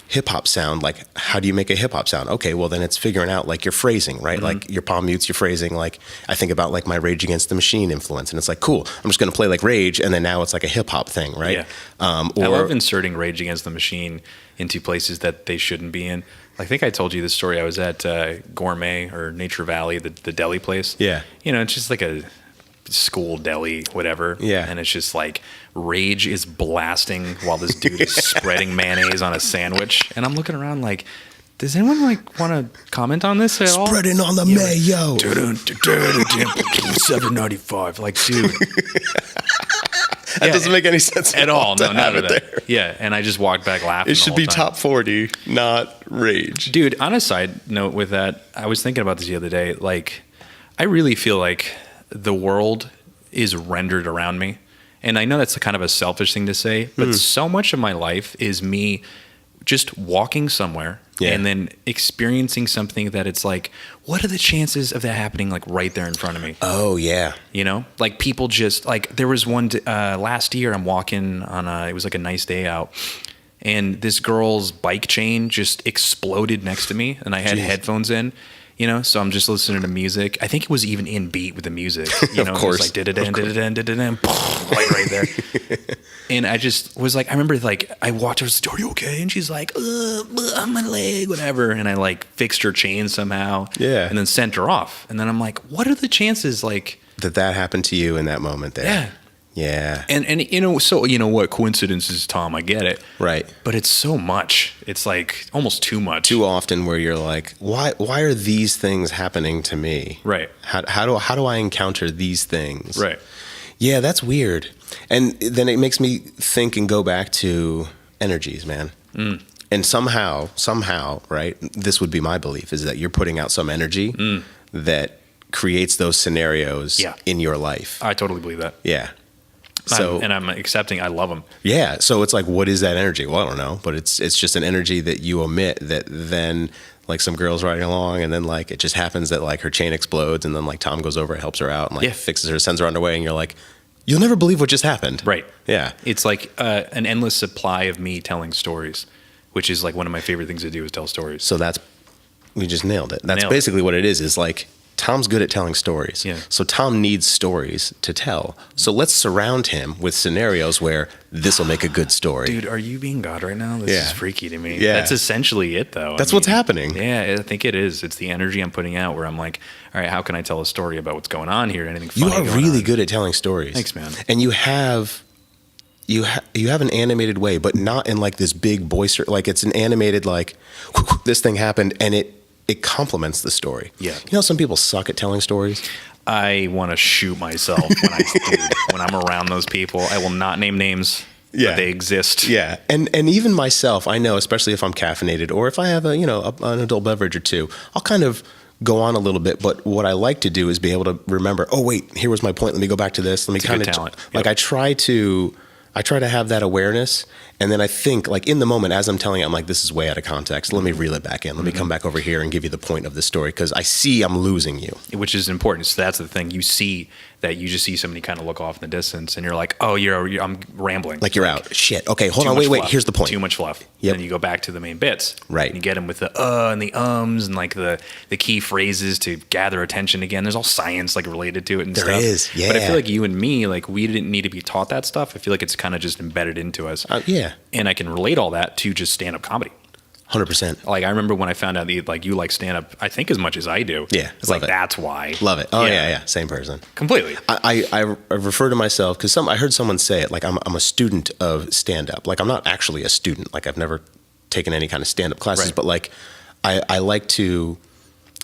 hip hop sound, like how do you make a hip hop sound? Okay, well then it's figuring out like your phrasing, right? Like your palm mutes, your phrasing. Like I think about like my Rage Against the Machine influence, and it's like, cool, I'm just going to play like Rage, and then now it's like a hip hop thing, right? Yeah. I love inserting Rage Against the Machine into places that they shouldn't be in. I think I told you this story. I was at Gourmet or Nature Valley, the deli place. Yeah. You know, it's just like a school deli, whatever. Yeah. And it's just like Rage is blasting while this dude is spreading mayonnaise on a sandwich. And I'm looking around like, does anyone like want to comment on this at all? Spreading on the mayo. $7.95. Like, dude. That doesn't make any sense at all. No, none of that. There. Yeah, and I just walked back laughing. It should be top 40, not Rage. Dude, on a side note with that, I was thinking about this the other day. Like, I really feel like the world is rendered around me. And I know that's kind of a selfish thing to say, but so much of my life is me just walking somewhere and then experiencing something that it's like, what are the chances of that happening like right there in front of me? Oh, yeah. You know, like people just like, there was one last year I'm walking on it was like a nice day out, and this girl's bike chain just exploded next to me, and I had headphones in. You know, so I'm just listening to music. I think it was even in beat with the music. You know, of course. It was like did-a-dan, like right there. And I just was like, I remember like I walked her, I was like, are you okay? And she's like, on my leg, whatever. And I like fixed her chain somehow. Yeah. And then sent her off. And then I'm like, what are the chances like that happened to you in that moment there? Yeah. Yeah. And you know, so you know what, coincidences, Tom, I get it. Right. But it's so much. It's like almost too much. Too often where you're like, why are these things happening to me? Right. How do I encounter these things? Right. Yeah, that's weird. And then it makes me think and go back to energies, man. And somehow, right, this would be my belief, is that you're putting out some energy that creates those scenarios in your life. I totally believe that. Yeah. So, I'm accepting. I love them. Yeah. So it's like, what is that energy? Well, I don't know, but it's just an energy that you emit that then like some girl's riding along, and then like it just happens that like her chain explodes, and then like Tom goes over and helps her out and like fixes her, sends her on her way, and you're like, you'll never believe what just happened. Right. Yeah. It's like an endless supply of me telling stories, which is like one of my favorite things to do is tell stories. So we just nailed it. That's basically what it is like, Tom's good at telling stories. Yeah. So Tom needs stories to tell. So let's surround him with scenarios where this will make a good story. Dude, are you being God right now? This is freaky to me. Yeah. That's essentially it, though. That's what's happening. Yeah, I think it is. It's the energy I'm putting out where I'm like, all right, how can I tell a story about what's going on here? Anything funny You are really good at telling stories. Thanks, man. And you have an animated way, but not in like this big boisterous, like it's an animated like, this thing happened, and it complements the story. Yeah. You know, some people suck at telling stories. I want to shoot myself when I'm around those people. I will not name names, but they exist. Yeah. And even myself, I know, especially if I'm caffeinated or if I have an adult beverage or two, I'll kind of go on a little bit. But what I like to do is be able to remember, oh, wait, here was my point. Let me go back to this. Let me kind of talent. Like I try to have that awareness, and then I think like in the moment as I'm telling it, I'm like, this is way out of context. Let me reel it back in. Let me come back over here and give you the point of the story, because I see I'm losing you. Which is important. So that's the thing. You see that you just see somebody kind of look off in the distance, and you're like, oh, I'm rambling. Like you're out. Shit. Okay, hold on. Wait. Here's the point. Too much fluff. Yep. And then you go back to the main bits. Right. And you get them with the and the ums and like the key phrases to gather attention again. There's all science like related to it and stuff. There is, yeah. But I feel like you and me, like we didn't need to be taught that stuff. I feel like it's kind of just embedded into us. Yeah. And I can relate all that to just stand-up comedy. 100%. Like I remember when I found out that you like stand-up, I think as much as I do. Yeah. It's like, that's why. Love it. Oh yeah. Same person. Completely. I refer to myself, because I heard someone say it, like I'm a student of stand-up. Like I'm not actually a student. Like I've never taken any kind of stand-up classes, but like I like to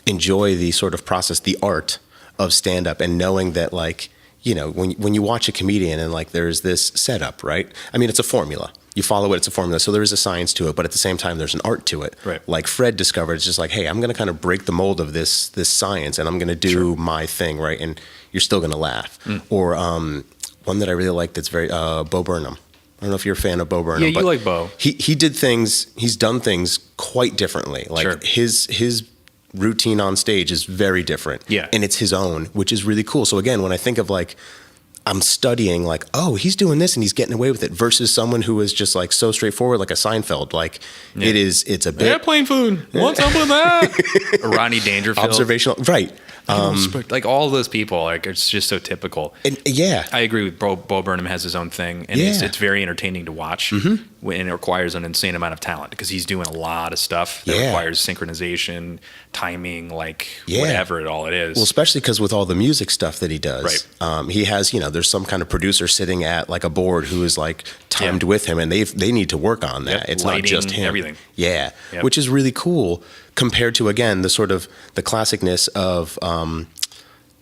enjoy the sort of process, the art of stand-up, and knowing that like, you know, when you watch a comedian and like there's this setup, right? I mean, it's a formula. you follow it, it's a formula. So there is a science to it, but at the same time, there's an art to it. Right. Like Fred discovered, it's just like, hey, I'm going to kind of break the mold of this science, and I'm going to do my thing, right? And you're still going to laugh. Or one that I really like that's very Bo Burnham. I don't know if you're a fan of Bo Burnham. Yeah, you like Bo. He did things. He's done things quite differently. Like his routine on stage is very different. Yeah, and it's his own, which is really cool. So again, when I think of like, I'm studying like, oh, he's doing this and he's getting away with it versus someone who is just like so straightforward, like a Seinfeld. Like it's a bit airplane food. What's up with that? Ronnie Dangerfield. Observational, right? Like all those people, like it's just so typical. And, I agree with Bo Burnham has his own thing, and it's very entertaining to watch, and it requires an insane amount of talent because he's doing a lot of stuff that requires synchronization, timing, like whatever it is. Well, especially because with all the music stuff that he does, he has, there's some kind of producer sitting at like a board who is like timed with him, and they need to work on that. It's lighting, not just him. Everything. Yeah, which is really cool compared to, again, the sort of the classicness of why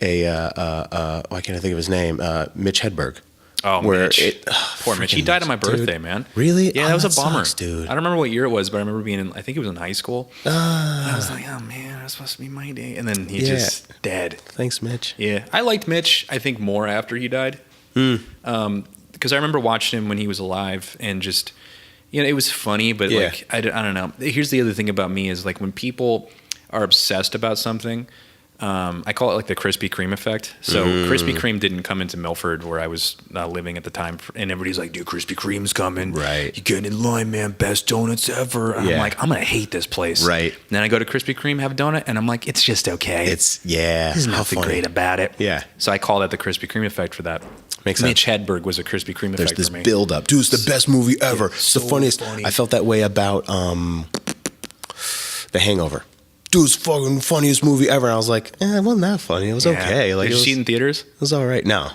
can't I think of his name? Mitch Hedberg. Oh, Mitch. Poor Mitch. He died on my birthday, man. Really? Yeah, that was a bummer. Sucks, dude. I don't remember what year it was, but I remember being in, I think it was in high school. I was like, oh man, that was supposed to be my day. And then he just dead. Thanks, Mitch. Yeah. I liked Mitch, I think, more after he died. Because I remember watching him when he was alive and just, it was funny, but like, I don't know. Here's the other thing about me is like when people are obsessed about something, I call it like the Krispy Kreme effect. So Krispy Kreme didn't come into Milford where I was living at the time, and everybody's like, "Dude, Krispy Kreme's coming! Right? You get in line, man. Best donuts ever." And I'm like, I'm gonna hate this place. Right? And then I go to Krispy Kreme, have a donut, and I'm like, it's just okay. There's nothing great about it. Yeah. So I call that the Krispy Kreme effect for that. Makes sense. Mitch Hedberg was a Krispy Kreme effect There's for me. this build up, dude. It's the best movie ever. It's the funniest. Funny. I felt that way about The Hangover. Dude, it's fucking funniest movie ever. And I was like, it wasn't that funny. It was okay. Like, did you see it in theaters? It was all right. No,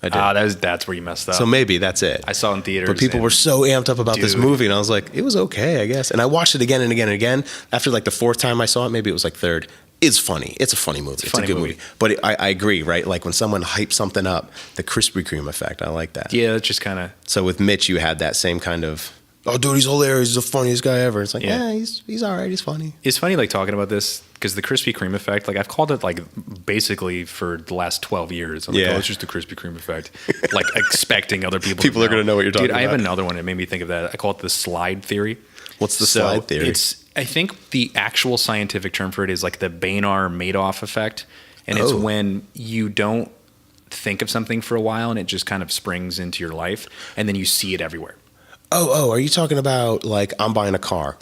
I didn't. That's where you messed up. So maybe that's it. I saw it in theaters. But people were so amped up about this movie, and I was like, it was okay, I guess. And I watched it again and again and again. After like the fourth time I saw it, maybe it was like third. It's funny. It's a funny movie. It's a good movie. But I agree, right? Like when someone hypes something up, the Krispy Kreme effect. I like that. Yeah, it's just kind of. So with Mitch, you had that same kind of, oh, dude, he's hilarious. He's the funniest guy ever. It's like, he's all right. He's funny. It's funny, like, talking about this, because the Krispy Kreme effect, like, I've called it, like, basically for the last 12 years. I'm like, it's just the Krispy Kreme effect. Like, expecting other people are going to know what you're talking about. Dude, I have another one that made me think of that. I call it the slide theory. What's the slide theory? I think the actual scientific term for it is, like, the Boehner-Madoff effect. And it's when you don't think of something for a while and it just kind of springs into your life, and then you see it everywhere. Oh, are you talking about, like, I'm buying a car?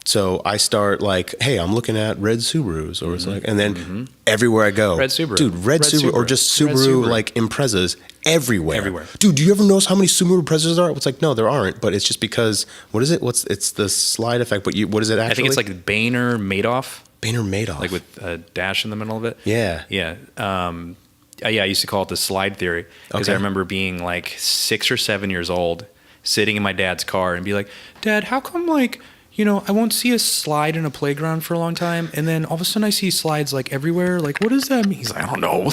So I start like, hey, I'm looking at red Subarus, or it's like, and then everywhere I go, red Subaru, dude, red Subaru, or just Subaru, like Imprezas everywhere. Dude, do you ever notice how many Subaru Imprezas there are? It's like, no, there aren't, but it's just because, what is it? It's the slide effect, but what is it actually? I think it's like Boehner-Madoff. Boehner-Madoff. Like with a dash in the middle of it. Yeah. Yeah. I used to call it the slide theory because I remember being like 6 or 7 years old, sitting in my dad's car and be like, Dad, how come like, I won't see a slide in a playground for a long time, and then all of a sudden I see slides like everywhere. Like, what does that mean? He's like, I don't know.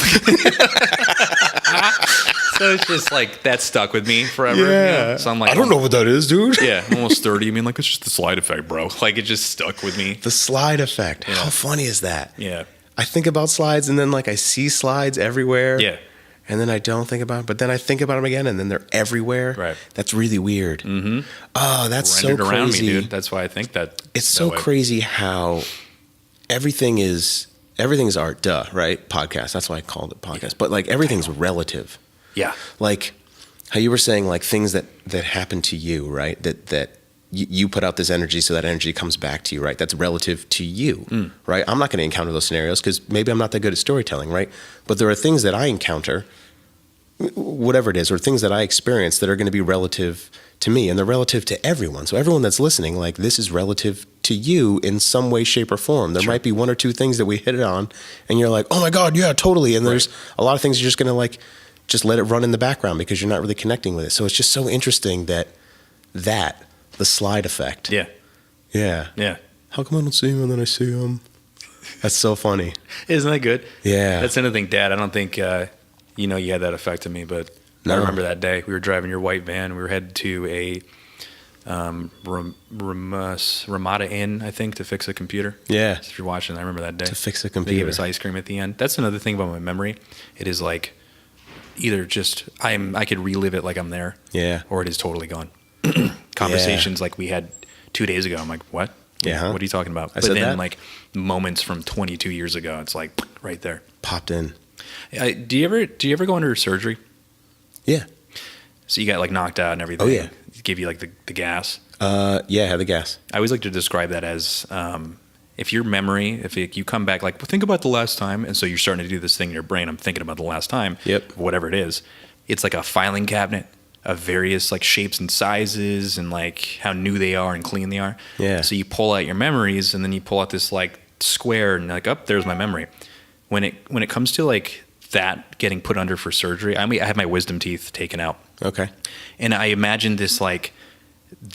So it's just like that stuck with me forever. Yeah. So I'm like, I don't know what that is, dude. Yeah, I'm almost 30. I mean, like, it's just the slide effect, bro. Like, it just stuck with me. The slide effect. Yeah. How funny is that? Yeah. I think about slides, and then like I see slides everywhere. Yeah. And then I don't think about it, but then I think about them again, and then they're everywhere. Right. That's really weird. Mm-hmm. Oh, that's so crazy. Around me, dude. That's why I think that. It's so crazy how everything is art. Duh, right? Podcast. That's why I called it podcast. But like everything's relative. Yeah. Like how you were saying, like things that happen to you, right? That you put out this energy, so that energy comes back to you, right? That's relative to you, right? I'm not going to encounter those scenarios because maybe I'm not that good at storytelling, right? But there are things that I encounter, whatever it is, or things that I experience that are going to be relative to me, and they're relative to everyone. So everyone that's listening, like this is relative to you in some way, shape, or form. There might be one or two things that we hit it on, and you're like, oh my God, yeah, totally. And there's a lot of things you're just going to like, just let it run in the background because you're not really connecting with it. So it's just so interesting that the slide effect. Yeah. Yeah. Yeah. How come I don't see him and then I see him? That's so funny. Isn't that good? Yeah. That's another thing, Dad. I don't think, you had that effect on me, but I remember that day. We were driving your white van. We were headed to Ramada Inn, I think, to fix a computer. Yeah. If you're watching, I remember that day. To fix a They computer. gave us ice cream at the end. That's another thing about my memory. It is like either just I could relive it like I'm there. Yeah. Or it is totally gone. Conversations like we had 2 days ago. I'm like, what? Yeah. Huh? What are you talking about? I But said then that? like moments from 22 years ago, it's like right there. Popped in. Do you ever go under surgery? Yeah. So you got like knocked out and everything. Oh, yeah. Give you like the gas. Yeah, I had the gas. I always like to describe that as if your memory, if you come back like, well, think about the last time, and so you're starting to do this thing in your brain. I'm thinking about the last time. Yep. Whatever it is, it's like a filing cabinet of various like shapes and sizes and like how new they are and clean they are. Yeah. So you pull out your memories and then you pull out this like square and like, oh, there's my memory. When it comes to like that getting put under for surgery, I have my wisdom teeth taken out. Okay. And I imagine this like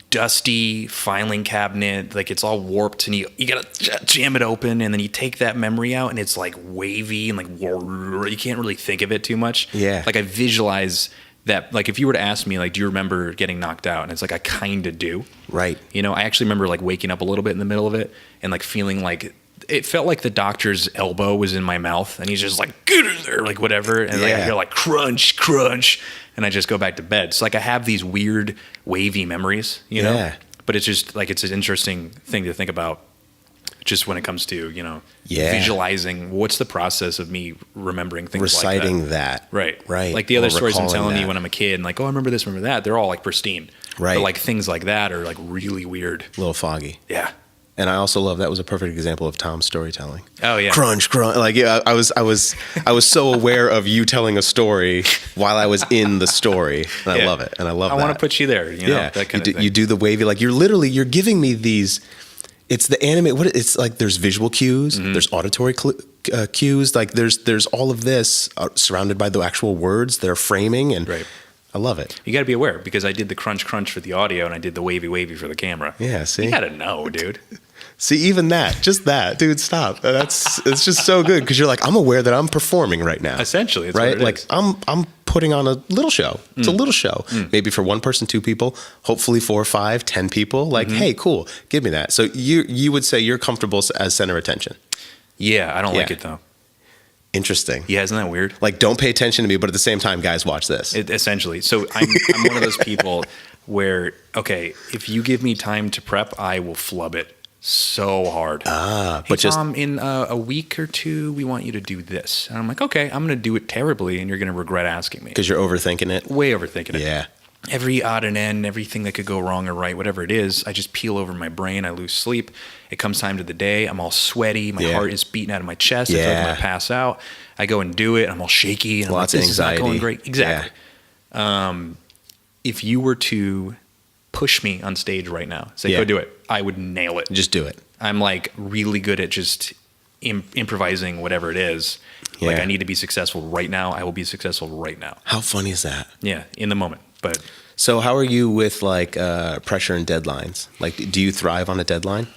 dusty filing cabinet, like it's all warped, and you gotta jam it open, and then you take that memory out, and it's like wavy and like you can't really think of it too much. Yeah. Like I visualize that. Like if you were to ask me, like, do you remember getting knocked out? And it's like I kind of do. Right. You know, I actually remember like waking up a little bit in the middle of it and like feeling like it felt like the doctor's elbow was in my mouth, and he's just like, get in there, like whatever, and like I hear like crunch, crunch, and I just go back to bed. So like I have these weird wavy memories, you know. Yeah. But it's just like it's an interesting thing to think about, just when it comes to visualizing what's the process of me remembering things, reciting like that. Right. Like the other Or stories I'm recalling telling that. you when I'm a kid, and like, oh, I remember this, remember that. They're all like pristine. Right. But like things like that are like really weird. A little foggy. Yeah. And I also love that was a perfect example of Tom's storytelling. Oh yeah. Crunch, crunch. Like I was so aware of you telling a story while I was in the story. And I love it. And I love that. I want to put you there, you know, that kind of thing. You do the wavy, like you're giving me these, it's the anime, it's like there's visual cues, there's auditory cues, like there's all of this surrounded by the actual words that are framing, and Right. I love it. You got to be aware, because I did the crunch crunch for the audio and I did the wavy wavy for the camera. Yeah, see? You got to know, dude. See, even that, just that, dude, stop. It's just so good, because you're like, I'm aware that I'm performing right now. Essentially, that's right? what it Like is. I'm putting on a little show. It's a little show, maybe for one person, two people, hopefully 4, 5, 10 people. Like, hey, cool, give me that. So you would say you're comfortable as center of attention. Yeah, I don't like Yeah. it though. Interesting. Yeah, isn't that weird? Like, don't pay attention to me, but at the same time, guys, watch this. Essentially. So I'm one of those people where, okay, if you give me time to prep, I will flub it so hard. Hey, but just Tom, in a week or two, we want you to do this. And I'm like, okay, I'm going to do it terribly, and you're going to regret asking me. because you're overthinking it. Way overthinking it. Yeah. Every odd and end, everything that could go wrong or right, whatever it is, I just peel over my brain. I lose sleep. It comes time to the day. I'm all sweaty. My heart is beating out of my chest. I feel like I'm going to pass out. I go and do it. I'm all shaky. And Lots I'm of like, this is not anxiety. going great. Exactly. If you were to push me on stage right now, say, go do it, I would nail it. Just do it. I'm like really good at just improvising whatever it is. Like Yeah. I need to be successful right now. I will be successful right now. How funny is that? Yeah, in the moment. But So how are you with like pressure and deadlines? Like, do you thrive on a deadline?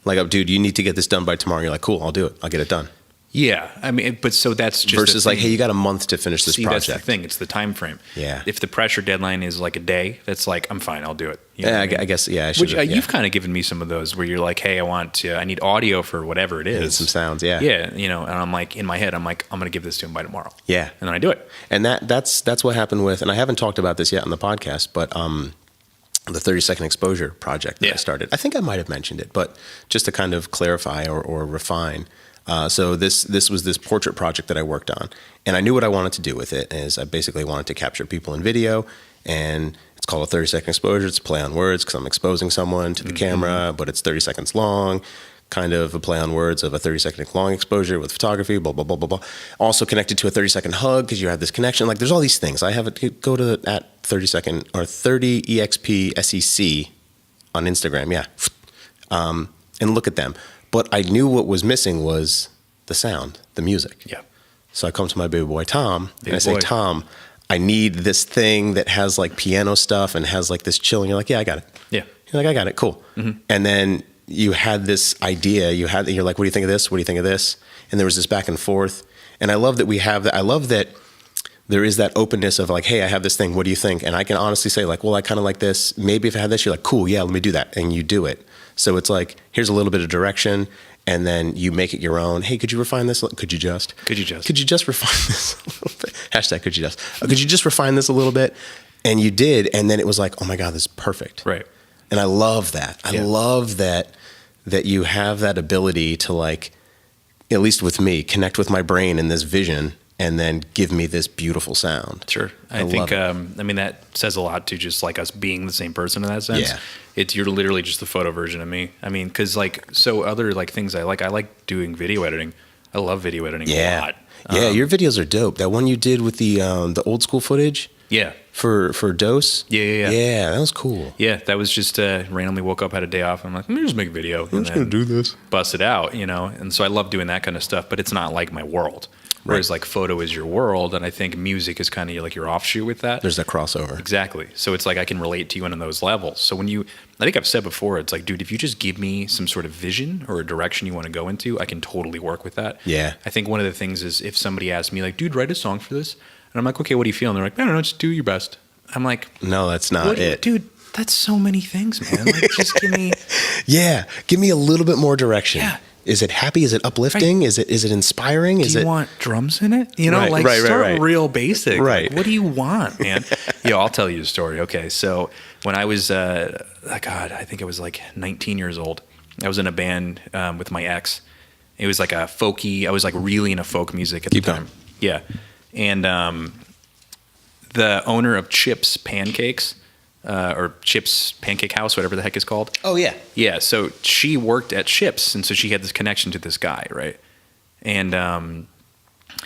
Like, oh, dude, you need to get this done by tomorrow. You're like, cool, I'll do it. I'll get it done. yeah, I mean, but so that's just Versus the like, thing. hey, you got a month to finish this See, project. that's the thing. It's the time frame. Yeah. If the pressure deadline is like a day, that's like, I'm fine. I'll do it. You know Yeah, what I mean? I guess, yeah. I Which should. you've kind of given me some of those where you're like, hey, I need audio for whatever it is. some sounds, yeah. Yeah, you know, and I'm like, in my head, I'm like, I'm going to give this to him by tomorrow. Yeah. And then I do it. And that's what happened with, and I haven't talked about this yet on the podcast, but the 30-second exposure project that I started. I think I might have mentioned it, but just to kind of clarify or refine. So this was this portrait project that I worked on, and I knew what I wanted to do with it. Is I basically wanted to capture people in video, and it's called a 30-second exposure. It's a play on words because I'm exposing someone to the camera, but it's 30 seconds long. Kind of a play on words of a 30-second long exposure with photography, blah, blah, blah, blah, blah. Also connected to a 30-second hug because you have this connection. Like, there's all these things. I have it, go to at 30-second or 30EXPSEC on Instagram, yeah. And look at them. But I knew what was missing was the sound, the music. Yeah. So I come to my baby boy, Tom, and I say, boy. Tom, I need this thing that has like piano stuff and has like this chilling. You're like, yeah, I got it. Yeah. You're like, I got it. Cool. And then you had this idea. You're like, what do you think of this? What do you think of this? And there was this back and forth. And I love that we have that. I love that there is that openness of like, hey, I have this thing. What do you think? And I can honestly say like, well, I kind of like this. Maybe if I had this, you're like, cool, yeah, let me do that. And you do it. So it's like, here's a little bit of direction. And then you make it your own. Hey, could you refine this? Could you just refine this a little bit? Hashtag could you just. Could you just refine this a little bit? And you did. And then it was like, oh my God, this is perfect. Right. And I love that. I love that you have that ability to like, at least with me, connect with my brain in this vision and then give me this beautiful sound. Sure. I think, I mean, that says a lot to just like us being the same person in that sense. Yeah. You're literally just the photo version of me. I mean, cause like, so other like things I like doing video editing. I love video editing a lot. Yeah. Your videos are dope. That one you did with the old school footage. Yeah. For Dose. Yeah. Yeah. That was cool. Yeah. That was just, randomly woke up, had a day off. I'm like, let me just make a video. I'm just going to do this. Bust it out, you know? And so I love doing that kind of stuff, but it's not like my world. Whereas like photo is your world, and I think music is kind of like your offshoot with that. There's that crossover. Exactly. So it's like I can relate to you on those levels. So when I think I've said before, it's like, dude, if you just give me some sort of vision or a direction you want to go into, I can totally work with that. Yeah. I think one of the things is if somebody asks me like, dude, write a song for this. And I'm like, okay, what do you feel? And they're like, I don't know, just do your best. I'm like, no, that's not it. Dude, that's so many things, man. Like, just give me. Yeah. Give me a little bit more direction. Yeah. Is it happy? Is it uplifting? Right. Is it inspiring? Do you want drums in it? You know, start real basic. Right. Like, what do you want, man? I'll tell you a story. Okay. So when I was, I think I was like 19 years old. I was in a band with my ex. It was like a folky, I was like really into folk music at the time. Going. Yeah. And the owner of Chips Pancakes, or Chips Pancake House, whatever the heck it's called. Oh, yeah. Yeah, so she worked at Chips, and so she had this connection to this guy, right? And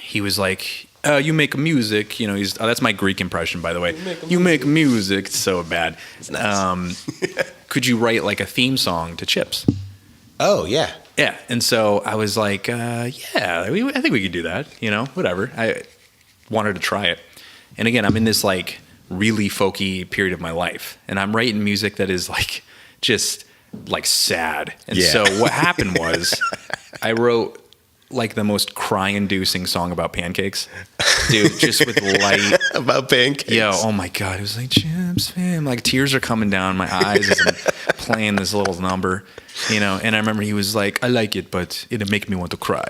he was like, you make music. You know, that's my Greek impression, by the way. You make music. It's so bad. It's nice. Could you write like a theme song to Chips? Oh, yeah. Yeah, and so I was like, I think we could do that, you know, whatever. I wanted to try it. And again, I'm in this like really folky period of my life, and I'm writing music that is like just like sad. And so what happened was I wrote like the most cry-inducing song about pancakes, dude, just with light about pancakes. Yeah, oh my God, it was like Chips, fam. Like tears are coming down my eyes as I'm playing this little number, you know. And I remember he was like, "I like it, but it'll make me want to cry."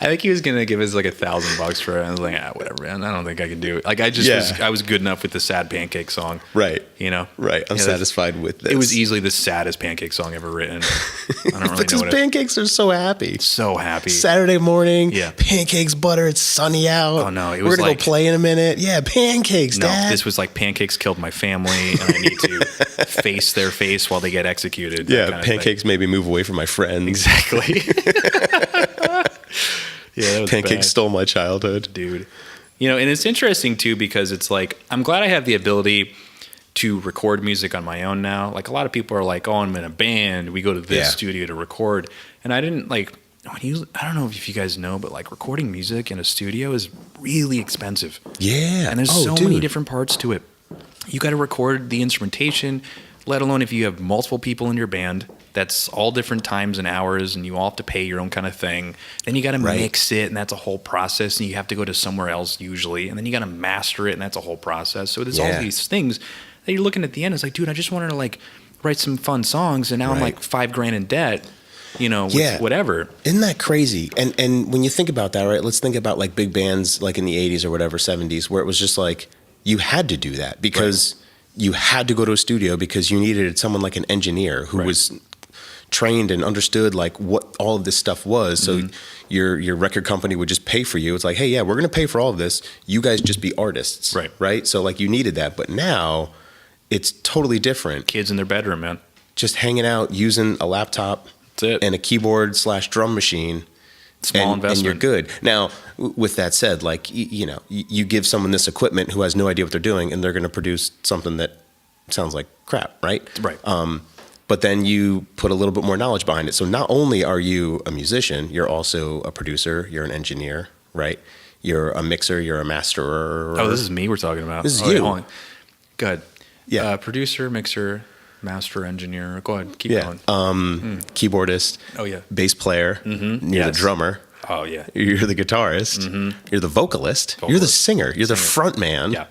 I think he was gonna give us like $1,000 for it. I was like, whatever, man. I don't think I can do it. Like, I was good enough with the sad pancake song, right? You know, right. I'm satisfied with this. It was easily the saddest pancake song ever written. I don't really know what pancakes are so happy, Saturday morning, pancakes, butter. It's sunny out. Oh no, it was we're gonna go play in a minute. Yeah, pancakes. No, Dad. This was like pancakes killed my family, and I need to face their face while they get executed. Yeah, pancakes made me move away from my friends. Exactly. Yeah, that was pancakes stole my childhood, dude. You know, and it's interesting too because it's like I'm glad I have the ability to record music on my own now. Like a lot of people are like, "Oh, I'm in a band. We go to this studio to record," and I didn't like. I don't know if you guys know, but like recording music in a studio is really expensive. Yeah, and there's many different parts to it. You got to record the instrumentation, let alone if you have multiple people in your band. That's all different times and hours, and you all have to pay your own kind of thing. Then you got to mix it, and that's a whole process, and you have to go to somewhere else usually, and then you got to master it, and that's a whole process. So there's all these things that you're looking at the end. It's like, dude, I just wanted to like write some fun songs, and now I'm like $5,000 in debt, you know, with whatever. Isn't that crazy? And when you think about that, right? Let's think about like big bands like in the 80s or whatever, 70s, where it was just like you had to do that because you had to go to a studio because you needed someone like an engineer who was trained and understood like what all of this stuff was. So your record company would just pay for you. It's like, hey, we're going to pay for all of this. You guys just be artists. Right. So like you needed that. But now it's totally different. Kids in their bedroom, man. Just hanging out, using a laptop and a keyboard/drum machine. Small investment. And you're good. Now, with that said, like, you know, you give someone this equipment who has no idea what they're doing and they're going to produce something that sounds like crap, right? Right. But then you put a little bit more knowledge behind it. So not only are you a musician, you're also a producer, you're an engineer, right? You're a mixer, you're a masterer. Oh, this is me we're talking about. This is you. Go ahead. Yeah. Producer, mixer, master, engineer. Go ahead. Keep going. Keyboardist. Oh, yeah. Bass player. You're the drummer. Oh yeah. You're the guitarist. You're the vocalist. You're the singer. You're the front man. Yeah.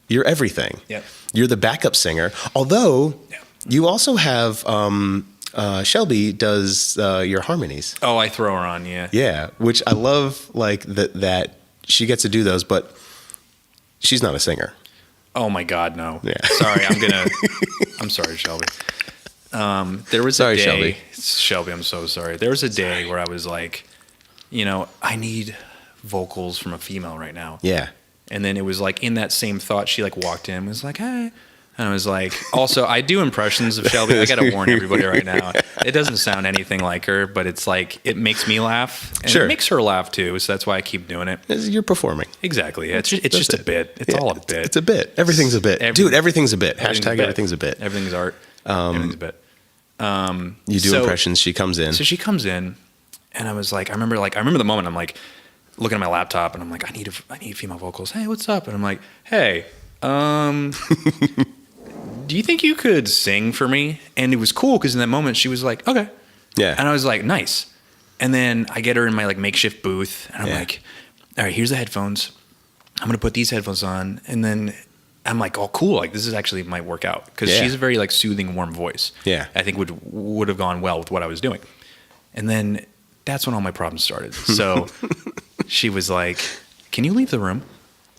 You're everything. Yeah. You're the backup singer. Although you also have Shelby does your harmonies. Oh, I throw her on. Yeah. Yeah, which I love. Like that she gets to do those, but she's not a singer. Oh my God, no. Yeah. Sorry, I'm sorry, Shelby. There was a day, Shelby, I'm so sorry. There was a day where I was like, I need vocals from a female right now. Yeah. And then it was like in that same thought, she like walked in and was like, hey. And I was like, also, I do impressions of Shelby. I got to warn everybody right now. It doesn't sound anything like her, but it's like, it makes me laugh. And it makes her laugh too. So that's why I keep doing it. You're performing. Exactly. It's just a bit. It's all a bit. It's a bit. Everything's a bit. Dude, everything's a bit. Hashtag everything's a bit. Everything's art. Everything's a bit. You do impressions. She comes in. So she comes in, and I was like, I remember the moment. I'm like looking at my laptop, and I'm like, I need female vocals. Hey, what's up? And I'm like, hey, do you think you could sing for me? And it was cool because in that moment she was like, okay, yeah. And I was like, nice. And then I get her in my like makeshift booth, and I'm like, all right, here's the headphones. I'm gonna put these headphones on, and then I'm like, oh, cool. Like this is actually might work out because she's a very like soothing, warm voice. Yeah, I think would have gone well with what I was doing. And then that's when all my problems started. So she was like, can you leave the room?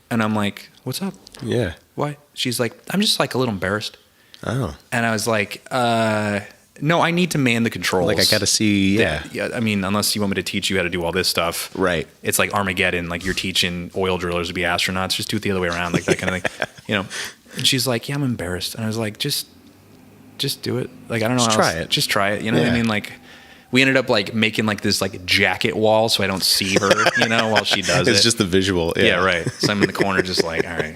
And I'm like, what's up? Yeah. Why? She's like, I'm just like a little embarrassed. Oh. And I was like, no, I need to man the controls. Like I got to see. Yeah. I mean, unless you want me to teach you how to do all this stuff. Right. It's like Armageddon. Like you're teaching oil drillers to be astronauts. Just do it the other way around. Like that kind of thing. And she's like, yeah, I'm embarrassed. And I was like, just do it. Like, I don't know. Just try it. Just try it. You know what I mean? Like, we ended up like making like this like jacket wall so I don't see her, while she does it. It's just the visual. Yeah, right. So I'm in the corner just like, all right,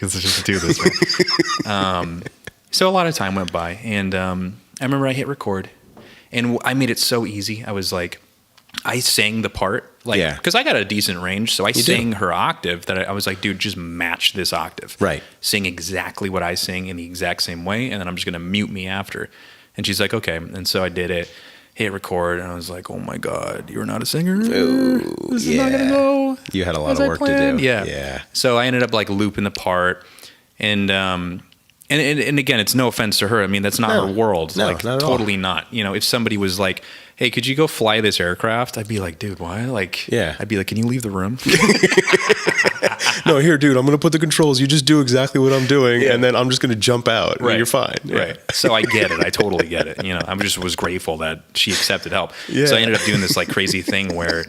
let's just do this. Right? So a lot of time went by, and I remember I hit record, and I made it so easy. I was like, I sang the part, like, because I got a decent range, so I sang her octave that I was like, dude, just match this octave. Right. Sing exactly what I sing in the exact same way, and then I'm just going to mute me after. And she's like, okay. And so I did it. Hit record, and I was like, oh my God, you're not a singer? Ooh, this is not going to go. You had a lot of work to do. Yeah. So I ended up like looping the part, and again, it's no offense to her. I mean, that's not her world. No, like, not at totally all. not. If somebody was like, hey, could you go fly this aircraft? I'd be like, dude, why? Like, I'd be like, can you leave the room? No, here, dude, I'm going to put the controls. You just do exactly what I'm doing, and then I'm just going to jump out. Right. And you're fine. Right. So I get it. I totally get it. I just was grateful that she accepted help. Yeah. So I ended up doing this like crazy thing where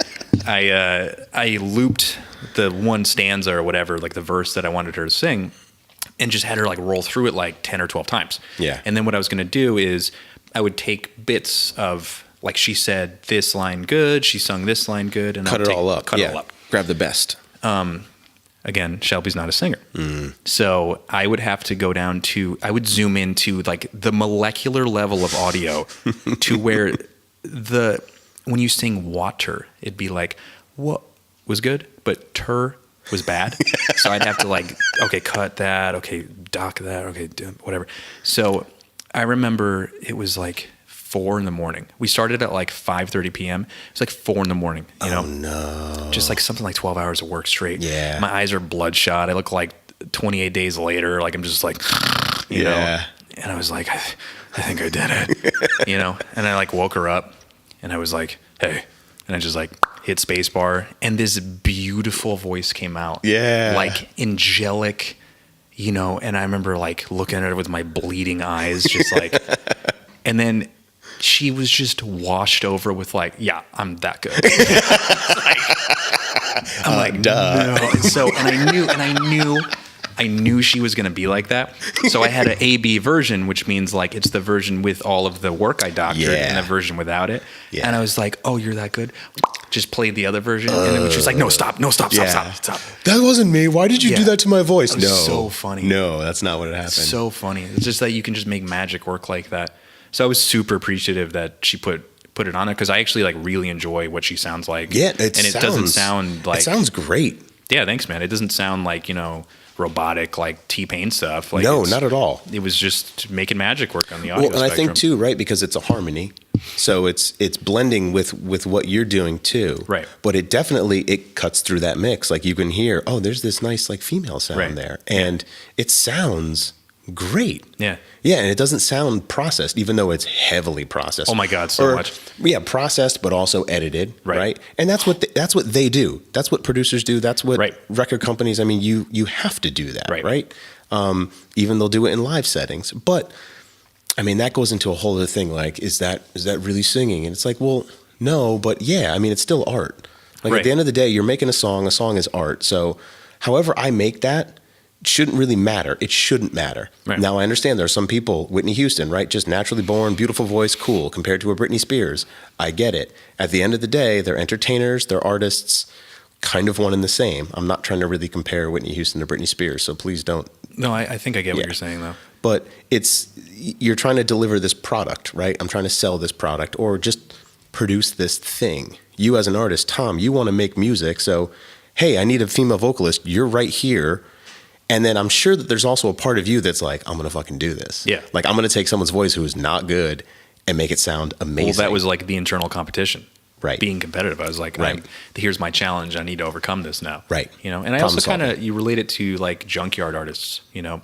I looped the one stanza or whatever, like the verse that I wanted her to sing, and just had her like roll through it like 10 or 12 times. Yeah. And then what I was going to do is I would take bits of, like, she said this line good, she sung this line good, and cut it all up. Grab the best. Again, Shelby's not a singer. So I would have to go down to, I would zoom into like the molecular level of audio to where when you sing water, it'd be like, what was good, but tur was bad. So I'd have to like, okay, cut that. Okay, dock that. Okay, whatever. So I remember it was like 4 a.m. We started at like 5:30 p.m. It was like 4 a.m. Oh no! Just like something like 12 hours of work straight. Yeah. My eyes are bloodshot. I look like 28 days later. Like I'm just like, you know. And I was like, I think I did it. And I like woke her up, and I was like, hey, and I just like hit spacebar, and this beautiful voice came out. Yeah. Like angelic, And I remember like looking at her with my bleeding eyes, just like, and then she was just washed over with like, yeah, I'm that good. I'm like, duh. No. And so, I knew she was going to be like that. So I had an A/B version, which means like it's the version with all of the work I doctored and the version without it. Yeah. And I was like, oh, you're that good? Just played the other version. And then she was like, no, stop. That wasn't me. Why did you do that to my voice? No. So funny. No, that's not what happened. So funny. It's just that you can just make magic work like that. So I was super appreciative that she put it on it, because I actually like really enjoy what she sounds like. Yeah, it doesn't sound like. It sounds great. Yeah, thanks, man. It doesn't sound like robotic like T-Pain stuff. Like no, not at all. It was just making magic work on the audio. Well, and I think too, right, because it's a harmony. So it's blending with what you're doing too. Right. But it cuts through that mix. Like you can hear, oh, there's this nice like female sound there. And it sounds great. Yeah. Yeah, and it doesn't sound processed, even though it's heavily processed. Oh my God, so much. Yeah, processed, but also edited, right? And that's what they do. That's what producers do. That's what record companies. I mean, you have to do that, right? Even they'll do it in live settings, but I mean that goes into a whole other thing. Like, is that really singing? And it's like, well, no, but yeah. I mean, it's still art. Like at the end of the day, you're making a song. A song is art. So, however I make that shouldn't really matter. It shouldn't matter. Right. Now, I understand there are some people, Whitney Houston, right? Just naturally born, beautiful voice, cool, compared to a Britney Spears. I get it. At the end of the day, they're entertainers, they're artists, kind of one and the same. I'm not trying to really compare Whitney Houston to Britney Spears, so please don't. No, I think I get what you're saying, though. But you're trying to deliver this product, right? I'm trying to sell this product or just produce this thing. You as an artist, Tom, you want to make music, so, hey, I need a female vocalist. You're right here. And then I'm sure that there's also a part of you that's like, I'm going to fucking do this. Yeah. Like, I'm going to take someone's voice who is not good and make it sound amazing. Well, that was like the internal competition. Right. Being competitive. I was like, here's my challenge. I need to overcome this now. Right. You know, and I also kind of, you relate it to like junkyard artists, you know,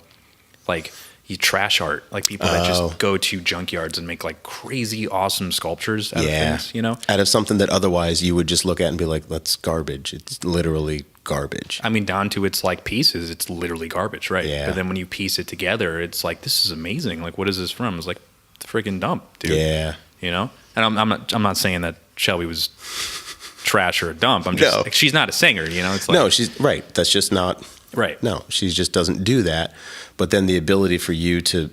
like you trash art, like people that just go to junkyards and make like crazy, awesome sculptures out of things, you know? Out of something that otherwise you would just look at and be like, that's garbage. It's literally garbage. I mean, down to its like pieces, it's literally garbage, right? Yeah. But then when you piece it together, it's like, this is amazing. Like, what is this from? It's like the freaking dump, dude. Yeah. You know? And I'm not saying that Shelby was trash or a dump. I'm just like, she's not a singer, you know? It's like, no, she's right. That's just not right. No, she just doesn't do that. But then the ability for you to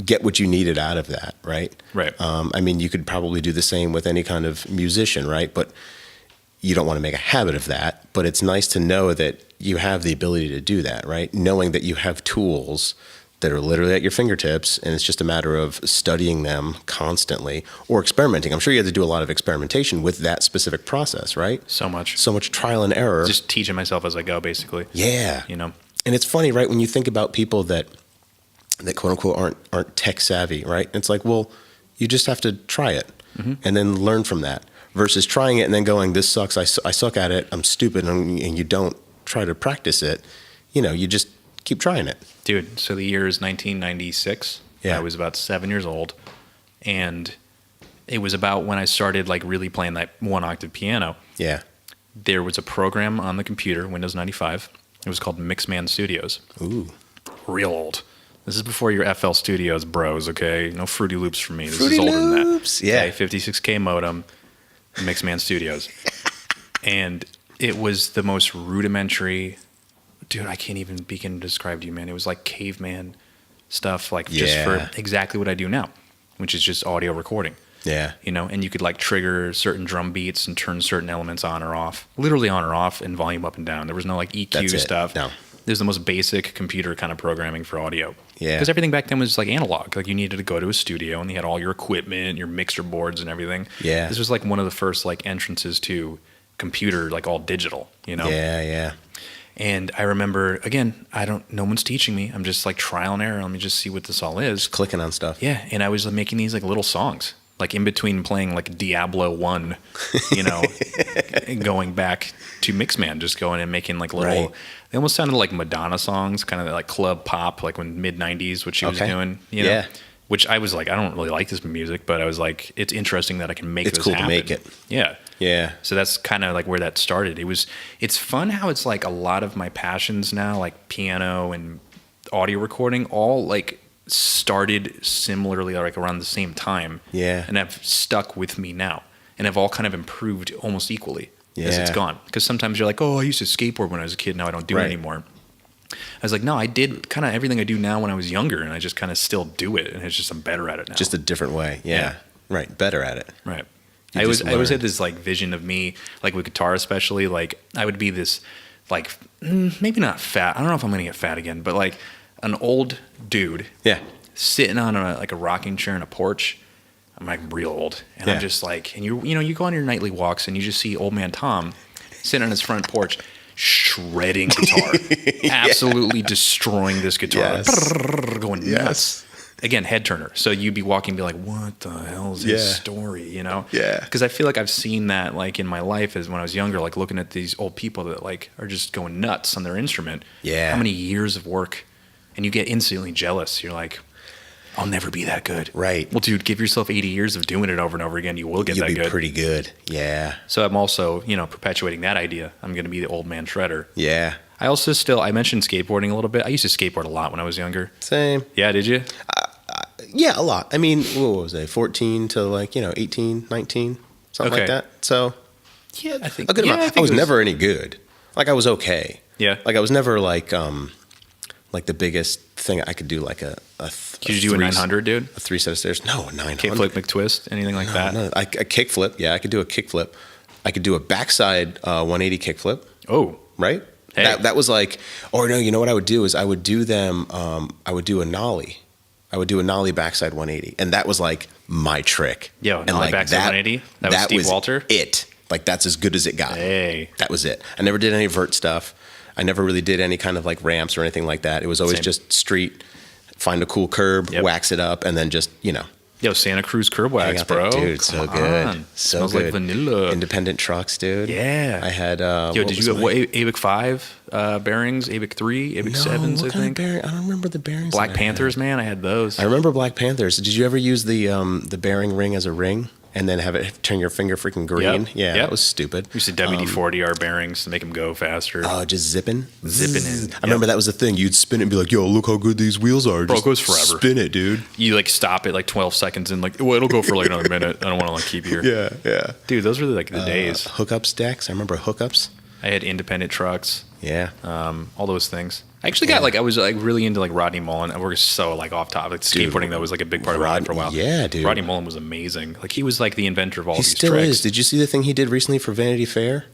get what you needed out of that, right? Right. I mean, you could probably do the same with any kind of musician, right? But you don't want to make a habit of that. But it's nice to know that you have the ability to do that, right? Knowing that you have tools that are literally at your fingertips, and it's just a matter of studying them constantly or experimenting. I'm sure you had to do a lot of experimentation with that specific process, right? So much trial and error. Just teaching myself as I go, basically. Yeah. You know? And it's funny, right? When you think about people that quote unquote aren't tech savvy, right? It's like, well, you just have to try it and then learn from that versus trying it and then going, this sucks. I suck at it. I'm stupid. And you don't try to practice it. You know, you just keep trying it. Dude, so the year is 1996. Yeah. I was about 7 years old. And it was about when I started like really playing that one octave piano. Yeah. There was a program on the computer, Windows 95. It was called Mixman Studios. Ooh. Real old. This is before your FL Studios bros, okay? No Fruity Loops for me. This Fruity is older Loops. than that. Yeah. Okay, 56K modem, Mixman Studios. And it was the most rudimentary... Dude, I can't even begin to describe to you, man. It was like caveman stuff, like just for exactly what I do now, which is just audio recording. Yeah. You know, and you could like trigger certain drum beats and turn certain elements on or off, literally on or off, and volume up and down. There was no like EQ stuff. No. It was the most basic computer kind of programming for audio. Yeah. Because everything back then was like analog. Like you needed to go to a studio and you had all your equipment, your mixer boards and everything. Yeah. This was like one of the first like entrances to computer, like all digital, you know? Yeah, yeah. And I remember, again, no one's teaching me. I'm just like trial and error. Let me just see what this all is. Just clicking on stuff. Yeah. And I was making these like little songs, like in between playing like Diablo 1, you know, and going back to Mixman, just going and making like little, they almost sounded like Madonna songs, kind of like club pop, like when mid 90s, what she was doing, you know? Yeah. Which I was like, I don't really like this music, but I was like, it's interesting that I can make this happen. It's cool to make it. Yeah. Yeah. So that's kind of like where that started. It's fun how it's like a lot of my passions now, like piano and audio recording, all like started similarly, like around the same time. Yeah. And have stuck with me now and have all kind of improved almost equally as it's gone. Because sometimes you're like, oh, I used to skateboard when I was a kid. Now I don't do it anymore. I was like, no, I did kind of everything I do now when I was younger, and I just kind of still do it, and it's just I'm better at it now. Just a different way. Yeah. Right. Better at it. Right. I always had this like vision of me, like with guitar especially, like I would be this like maybe not fat. I don't know if I'm gonna get fat again, but like an old dude. Yeah. Sitting on a rocking chair in a porch. I'm like real old, and I'm just like, and you go on your nightly walks, and you just see old man Tom sitting on his front porch. Shredding guitar, absolutely destroying this guitar, going nuts. again, head turner. So you'd be walking and be like, what the hell is this story, you know? Yeah. Because I feel like I've seen that like in my life as when I was younger, like looking at these old people that like are just going nuts on their instrument. Yeah. How many years of work, and you get instantly jealous. You're like, I'll never be that good. Right. Well, dude, give yourself 80 years of doing it over and over again. You will get You'll that be good. pretty good. Yeah. So I'm also, you know, perpetuating that idea. I'm going to be the old man shredder. Yeah. I also I mentioned skateboarding a little bit. I used to skateboard a lot when I was younger. Same. Yeah, did you? Yeah, a lot. I mean, what was it? 14 to like, 18, 19, something like that. So, yeah, I think a good amount. I was never any good. Like, I was okay. Yeah. Like, I was never like the biggest thing I could do, like a Could you do a 900, dude? A 3 set of stairs? No, a 900. Kickflip McTwist, anything like that? No, a kickflip. Yeah, I could do a kickflip. I could do a backside 180 kickflip. Oh. Right? Hey. That was like, or no, you know what I would do is I would do them, I would do a nollie. I would do a nollie backside 180. And that was like my trick. Yo, and nollie like backside 180? That was Steve Walter? It. Like, that's as good as it got. Hey. That was it. I never did any vert stuff. I never really did any kind of like ramps or anything like that. It was always just street, find a cool curb, wax it up, and then just, Yo, Santa Cruz curb wax, bro. Dude, so good. On. So Smells good. like vanilla. Independent trucks, dude. Yeah. I had. Yo, did you have ABIC 5 bearings, ABIC 3, ABIC 7s, I think? I don't remember the bearings. Black Panthers, man. I had those. I remember Black Panthers. Did you ever use the bearing ring as a ring? And then have it turn your finger freaking green. Yep. Yeah, that was stupid. We used to WD-40 bearings to make them go faster. Oh, just zipping? Zipping in. I remember that was the thing. You'd spin it and be like, yo, look how good these wheels are. Bro, just it goes forever. Spin it, dude. You like stop it like 12 seconds and like, well, it'll go for like another minute. I don't want to like keep you here. Yeah. Dude, those were like the days. Hookups decks. I remember hookups. I had independent trucks. Yeah. All those things. I actually got I was like really into like Rodney Mullen. We're so like off topic. Skateboarding though was like a big part of my life for a while. Yeah, dude. Rodney Mullen was amazing. Like he was like the inventor of all these tricks. He still is. Did you see the thing he did recently for Vanity Fair?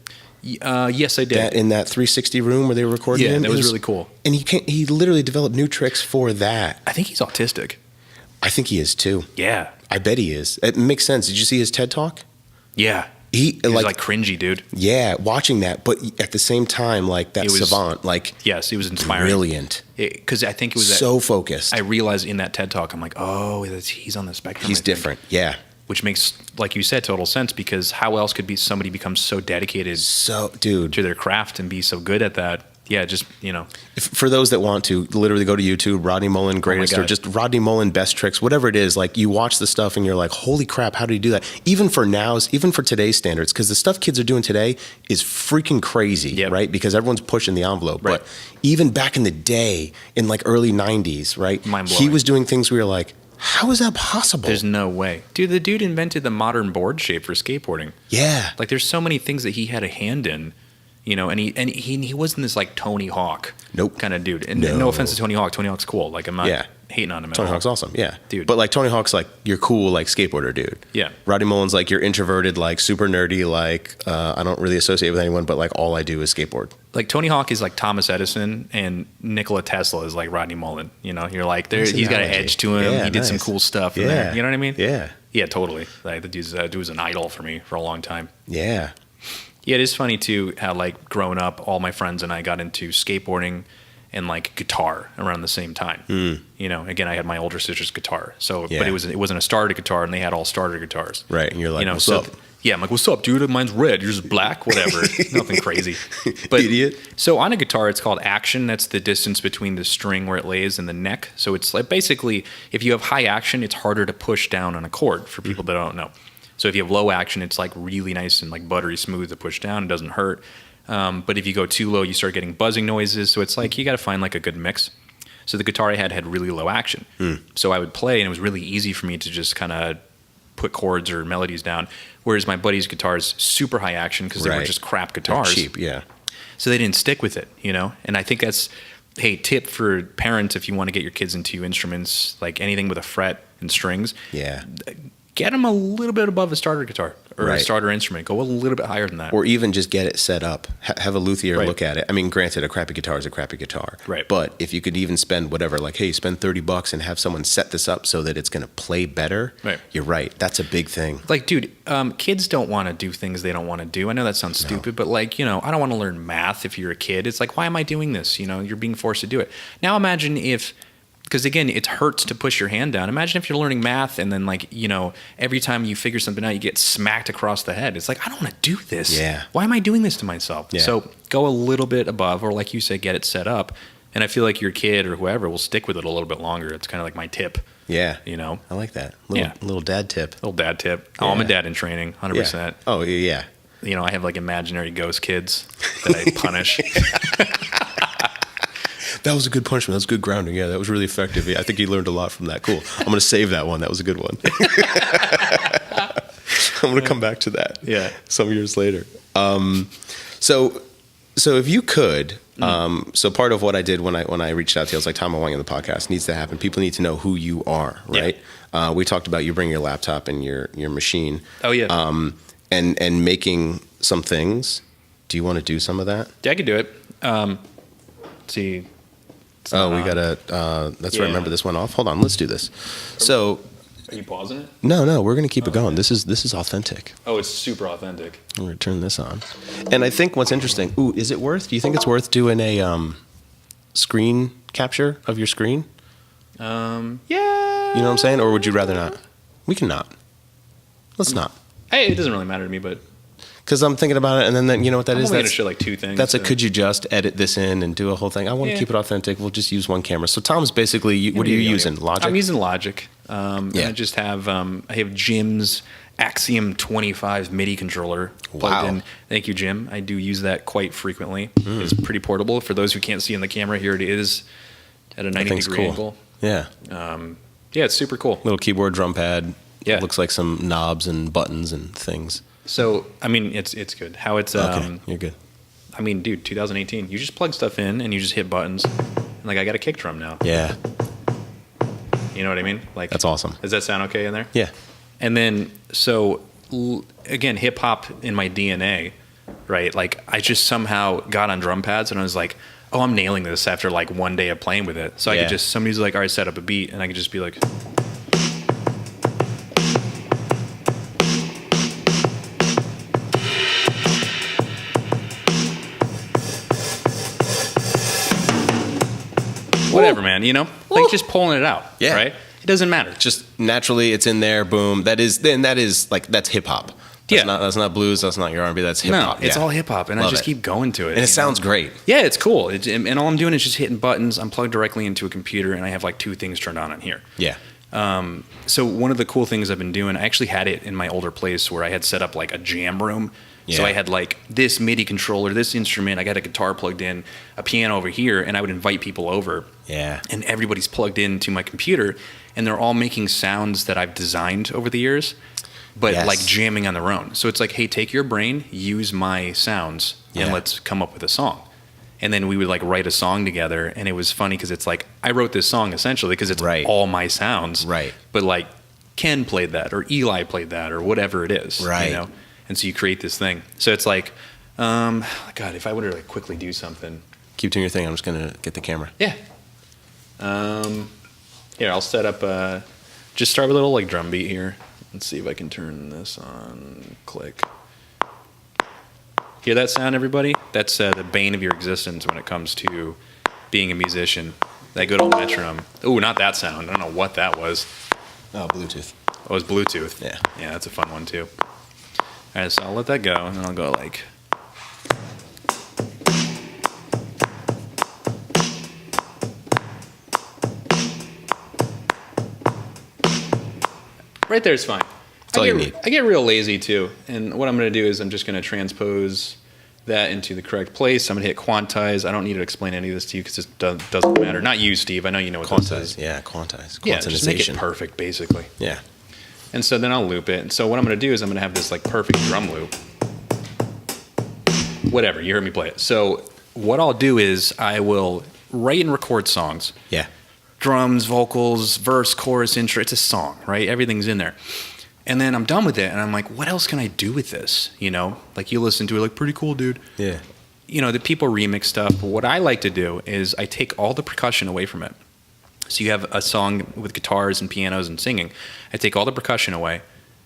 Yes, I did. In that 360 room where they were recording him? Yeah, that was really cool. And he literally developed new tricks for that. I think he's autistic. I think he is too. Yeah. I bet he is. It makes sense. Did you see his TED Talk? Yeah. He was like cringy, dude. Yeah, watching that, but at the same time, like that savant, like yes, it was inspiring, brilliant. Because I think it was so focused. I realized in that TED Talk, I'm like, oh, he's on the spectrum. He's different, yeah. Which makes, like you said, total sense because how else could somebody become so dedicated, to their craft and be so good at that? Yeah, just For those that want to, literally go to YouTube, Rodney Mullen greatest, or just Rodney Mullen best tricks, whatever it is. Like you watch the stuff and you're like, holy crap, how did he do that? Even for today's standards, because the stuff kids are doing today is freaking crazy, right? Because everyone's pushing the envelope. Right. But even back in the day, in like early '90s, right? Mind-blowing. He was doing things where you're like, how is that possible? There's no way, dude. The dude invented the modern board shape for skateboarding. Yeah, like there's so many things that he had a hand in. And he wasn't this like Tony Hawk kind of dude. And no offense to Tony Hawk. Tony Hawk's cool. Like I'm not hating on him at all. Tony Hawk's awesome. Yeah. Dude. But like Tony Hawk's like you're cool like skateboarder dude. Yeah. Rodney Mullen's like you're introverted, like super nerdy, like I don't really associate with anyone, but like all I do is skateboard. Like Tony Hawk is like Thomas Edison and Nikola Tesla is like Rodney Mullen. You're like he's got an edge to him. He did some cool stuff in there. You know what I mean? Yeah. Yeah, totally. Like the dude was an idol for me for a long time. Yeah. Yeah, it is funny too how like growing up, all my friends and I got into skateboarding and like guitar around the same time. Again, I had my older sister's guitar, but it wasn't a starter guitar, and they had all starter guitars. Right, and you're like, what's up? Yeah, I'm like, what's up, dude? Mine's red. Yours is black. Whatever. Nothing crazy. But idiot. So on a guitar, it's called action. That's the distance between the string where it lays and the neck. So it's like basically, if you have high action, it's harder to push down on a chord for people that don't know. So if you have low action, it's like really nice and like buttery smooth to push down. It doesn't hurt. But if you go too low, you start getting buzzing noises. So it's like you got to find like a good mix. So the guitar I had really low action. So I would play, and it was really easy for me to just kind of put chords or melodies down. Whereas my buddy's guitar is super high action because they were just crap guitars. They're cheap, yeah. So they didn't stick with it, And I think that's, hey, tip for parents if you want to get your kids into instruments, like anything with a fret and strings. Yeah. Get them a little bit above a starter guitar or a starter instrument. Go a little bit higher than that. Or even just get it set up. Have a luthier look at it. I mean, granted, a crappy guitar is a crappy guitar. Right. But if you could even spend whatever, like, hey, spend $30 and have someone set this up so that it's going to play better. Right. You're right. That's a big thing. Like, dude, kids don't want to do things they don't want to do. I know that sounds stupid, but like, I don't want to learn math if you're a kid. It's like, why am I doing this? You're being forced to do it. Now imagine if because again, it hurts to push your hand down. Imagine if you're learning math and then like, every time you figure something out, you get smacked across the head. It's like, I don't want to do this. Yeah. Why am I doing this to myself? Yeah. So go a little bit above, or like you say, get it set up. And I feel like your kid or whoever will stick with it a little bit longer. It's kind of like my tip. Yeah. I like that. Little dad tip. Little dad tip. Yeah. Oh, I'm a dad in training, 100%. Yeah. Oh, yeah. I have like imaginary ghost kids that I punish. That was a good punishment. That was good grounding. Yeah, that was really effective. Yeah, I think he learned a lot from that. Cool. I'm going to save that one. That was a good one. I'm going to come back to that. Yeah. Some years later. So if you could, so part of what I did when I reached out to you, I was like, Tom, I want you on the podcast. Needs to happen. People need to know who you are, right? Yeah. We talked about you bringing your laptop and your machine. Oh yeah. And making some things. Do you want to do some of that? Yeah, I could do it. Let's see. We gotta. Let's remember this one off. Hold on, let's do this. So, are you pausing it? No, we're gonna keep it going. This is authentic. Oh, it's super authentic. I'm gonna turn this on, and I think what's interesting. Ooh, is it worth? Do you think it's worth doing a screen capture of your screen? Yeah. You know what I'm saying, or would you rather not? We can not. Let's not. Hey, it doesn't really matter to me, but. Because I'm thinking about it, and then you know what that I'm is? only gonna show like two things. That's could you just edit this in and do a whole thing? I want to keep it authentic. We'll just use one camera. So Tom's basically, what are you using? Logic? I'm using Logic. And I just have I have Jim's Axiom 25 MIDI controller plugged in. Thank you, Jim. I do use that quite frequently. It's pretty portable. For those who can't see in the camera, here it is at a 90-degree angle. Yeah. Yeah, it's super cool. Little keyboard, drum pad. Yeah. Looks like some knobs and buttons and things. So, I mean, it's good. How it's okay, you're good. I mean, dude, 2018. You just plug stuff in and you just hit buttons. And like I got a kick drum now. Yeah. You know what I mean? Like that's awesome. Does that sound okay in there? Yeah. And then again, hip hop in my DNA, right? Like I just somehow got on drum pads and I was like, oh, I'm nailing this after like one day of playing with it. So I could just, somebody's like, all right, set up a beat, and I could just be like. Whatever, man, like just pulling it out, right? It doesn't matter. Just naturally, it's in there. Boom. That's hip hop. That's not blues. That's not your R&B. That's hip hop. No, it's all hip hop, and I just keep going to it. And it sounds great. Yeah, it's cool. And all I'm doing is just hitting buttons. I'm plugged directly into a computer, and I have like two things turned on here. Yeah. So one of the cool things I've been doing, I actually had it in my older place where I had set up like a jam room. Yeah. So I had like this MIDI controller, this instrument, I got a guitar plugged in, a piano over here, and I would invite people over. Yeah. And everybody's plugged into my computer, and they're all making sounds that I've designed over the years, but like jamming on their own. So it's like, hey, take your brain, use my sounds, and let's come up with a song. And then we would like write a song together, and it was funny because it's like I wrote this song essentially because it's all my sounds. Right. But like Ken played that, or Eli played that, or whatever it is. Right. And so you create this thing. So it's like, God, if I were to like quickly do something. Keep doing your thing. I'm just gonna get the camera. Yeah. Here, I'll set up. Just start with a little like drum beat here. Let's see if I can turn this on. Click. Hear that sound, everybody? That's the bane of your existence when it comes to being a musician. That good old metronome. Ooh, not that sound. I don't know what that was. Oh, Bluetooth. Oh, it was Bluetooth. Yeah. Yeah, that's a fun one too. All right, so I'll let that go, and then I'll go like. Right there is fine. That's all you need. I get real lazy too, and what I'm going to do is I'm just going to transpose that into the correct place. I'm going to hit quantize. I don't need to explain any of this to you because it doesn't matter. Not you, Steve. I know you know what this is. Yeah, quantize. Yeah, just make it perfect, basically. Yeah. And so then I'll loop it. And so what I'm going to do is I'm going to have this like perfect drum loop. Whatever, you heard me play it. So what I'll do is I will write and record songs. Yeah. Drums, vocals, verse, chorus, intro. It's a song, right? Everything's in there. And then I'm done with it, and I'm like, what else can I do with this? Like you listen to it, like, pretty cool, dude. Yeah. The people remix stuff. But what I like to do is I take all the percussion away from it. So you have a song with guitars and pianos and singing. I take all the percussion away,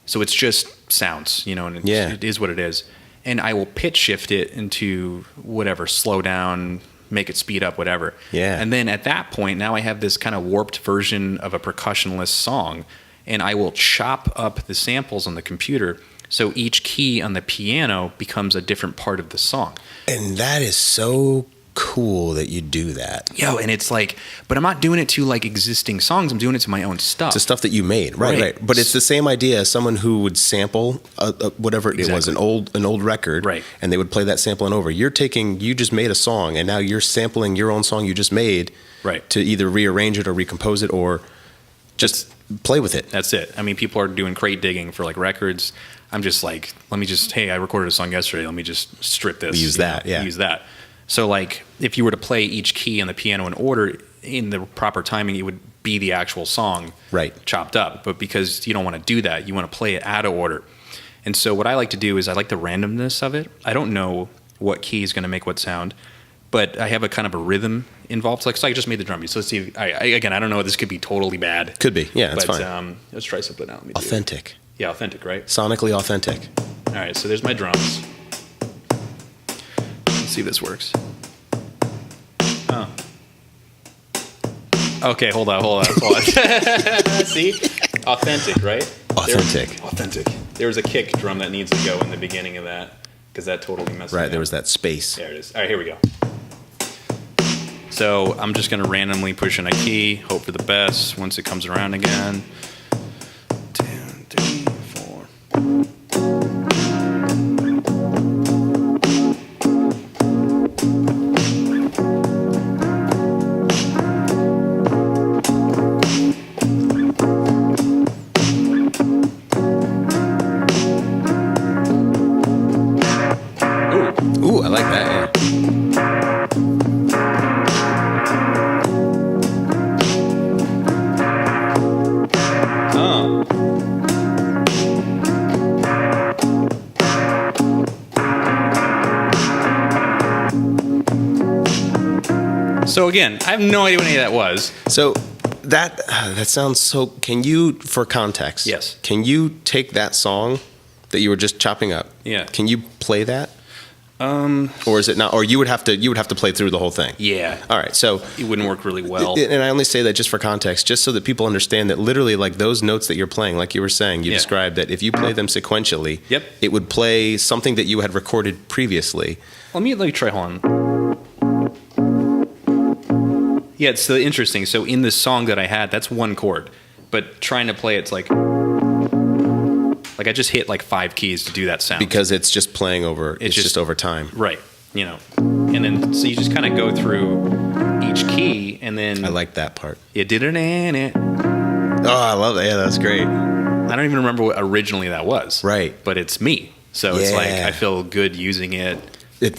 so it's just sounds, and it is what it is. And I will pitch shift it into whatever, slow down, make it speed up, whatever. Yeah. And then at that point, now I have this kind of warped version of a percussionless song, and I will chop up the samples on the computer so each key on the piano becomes a different part of the song. And that is so cool that you do that. Yo, and it's like, but I'm not doing it to like existing songs. I'm doing it to my own stuff. To stuff that you made, right. But it's the same idea as someone who would sample whatever it was, an old record, right? And they would play that sampling over. You just made a song, and now you're sampling your own song you just made, right? To either rearrange it or recompose it or just play with it. That's it. I mean, people are doing crate digging for like records. I'm just like, hey, I recorded a song yesterday. Let me just strip this. Use that. So like if you were to play each key on the piano in order in the proper timing, it would be the actual song chopped up. But because you don't want to do that, you want to play it out of order. And so what I like to do is I like the randomness of it. I don't know what key is going to make what sound, but I have a kind of a rhythm involved. So I just made the drum beat. So let's see. I don't know. This could be totally bad. Could be. Yeah, that's fine. Fine. Let's try something out. Authentic. Yeah, authentic, right? Sonically authentic. All right, so there's my drums. Let's see if this works. Oh. Okay, hold on. See? Authentic, right? Authentic. There was a kick drum that needs to go in the beginning of that because that totally messed me up. Right, there was that space. There it is. All right, here we go. So I'm just going to randomly push in a key, hope for the best once it comes around again. 2, 3, 4. Ooh, I like that, yeah. So again, I have no idea what any of that was. So that sounds so. Can you, for context? Yes. Can you take that song that you were just chopping up? Yeah. Can you play that? Or is it not? Or you would have to play through the whole thing. Yeah. All right. So it wouldn't work really well. And I only say that just for context, just so that people understand that literally, like those notes that you're playing, like you were saying, you described that if you play them sequentially, it would play something that you had recorded previously. Let me try. Hold on. Yeah, it's so interesting. So in the song that I had, that's one chord, but trying to play it's like I just hit like 5 keys to do that sound because it's just playing over. It's just over time, right? You know, and then so you just kind of go through each key, and then I like that part. You did it in it. Oh, I love that. Yeah, that's great. I don't even remember what originally that was. Right, but it's me, so it's like I feel good using it.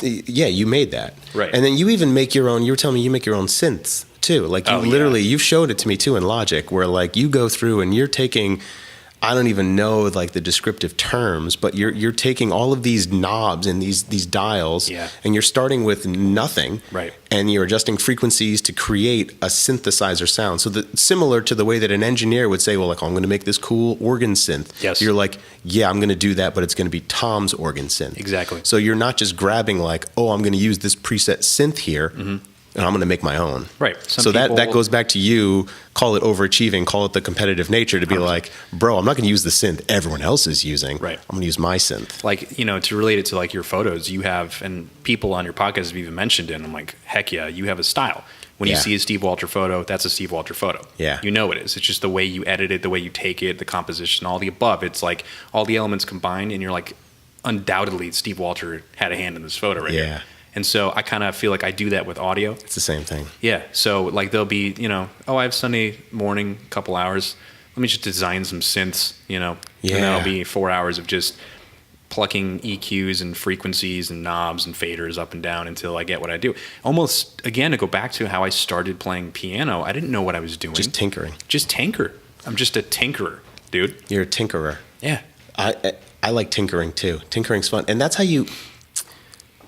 Yeah, you made that. Right. And then you even make your own, you were telling me you make your own synths too. Like you literally, you've showed it to me too in Logic where like you go through and you're taking, I don't even know like the descriptive terms, but you're taking all of these knobs and these dials and you're starting with nothing. Right. And you're adjusting frequencies to create a synthesizer sound. So similar to the way that an engineer would say, well, like, oh, I'm going to make this cool organ synth. Yes. You're like, yeah, I'm going to do that, but it's going to be Tom's organ synth. Exactly. So you're not just grabbing like, oh, I'm going to use this preset synth here. Mm-hmm. And I'm going to make my own. Right. So that goes back to you, call it overachieving, call it the competitive nature to be 100%. Like, bro, I'm not going to use the synth everyone else is using. Right. I'm going to use my synth. Like, you know, to relate it to like your photos, you have, and people on your podcast have even mentioned it, and I'm like, heck yeah, you have a style. When you see a Steve Walter photo, that's a Steve Walter photo. Yeah. You know it is. It's just the way you edit it, the way you take it, the composition, all the above. It's like all the elements combined, and you're like, undoubtedly, Steve Walter had a hand in this photo right here. And so I kind of feel like I do that with audio. It's the same thing. Yeah. So like there'll be, you know, oh, I have Sunday morning, couple hours. Let me just design some synths, you know. Yeah. And that'll be 4 hours of just plucking EQs and frequencies and knobs and faders up and down until I get what I do. Almost, again, to go back to how I started playing piano, I didn't know what I was doing. Just tinkering. Just tinker. I'm just a tinkerer, dude. You're a tinkerer. Yeah. I like tinkering too. Tinkering's fun. And that's how you...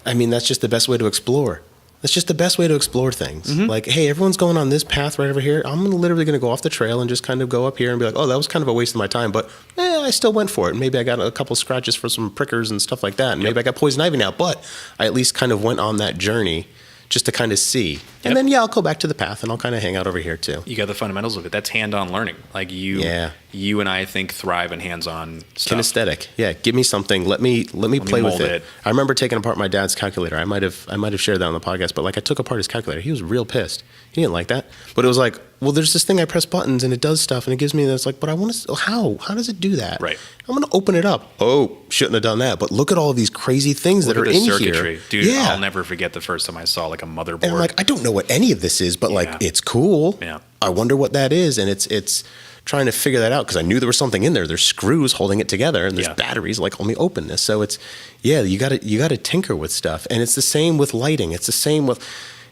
I mean, that's just the best way to explore. That's just the best way to explore things. Mm-hmm. Like, hey, everyone's going on this path right over here. I'm literally going to go off the trail and just kind of go up here and be like, oh, that was kind of a waste of my time, but I still went for it. Maybe I got a couple scratches for some prickers and stuff like that. And maybe I got poison ivy now, but I at least kind of went on that journey just to kind of see. Yep. And then, I'll go back to the path and I'll kind of hang out over here too. You got the fundamentals of it. That's hand-on learning. Like you and I think thrive in hands-on stuff. Kinesthetic. Yeah. Give me something. Let me play with it. I remember taking apart my dad's calculator. I might have shared that on the podcast, but like I took apart his calculator. He was real pissed. He didn't like that. But it was like, well, there's this thing I press buttons and it does stuff and it gives me this, like, but I want to, how does it do that? Right. I'm going to open it up. Oh, shouldn't have done that. But look at all of these crazy things that are in circuitry. here. Dude, I'll never forget the first time I saw like a motherboard. And I'm like, I don't know what any of this is, but like, it's cool. Yeah. I wonder what that is. And it's trying to figure that out because I knew there was something in there. There's screws holding it together and there's batteries. Like, let me open this. So it's, you got to tinker with stuff. And it's the same with lighting. It's the same with,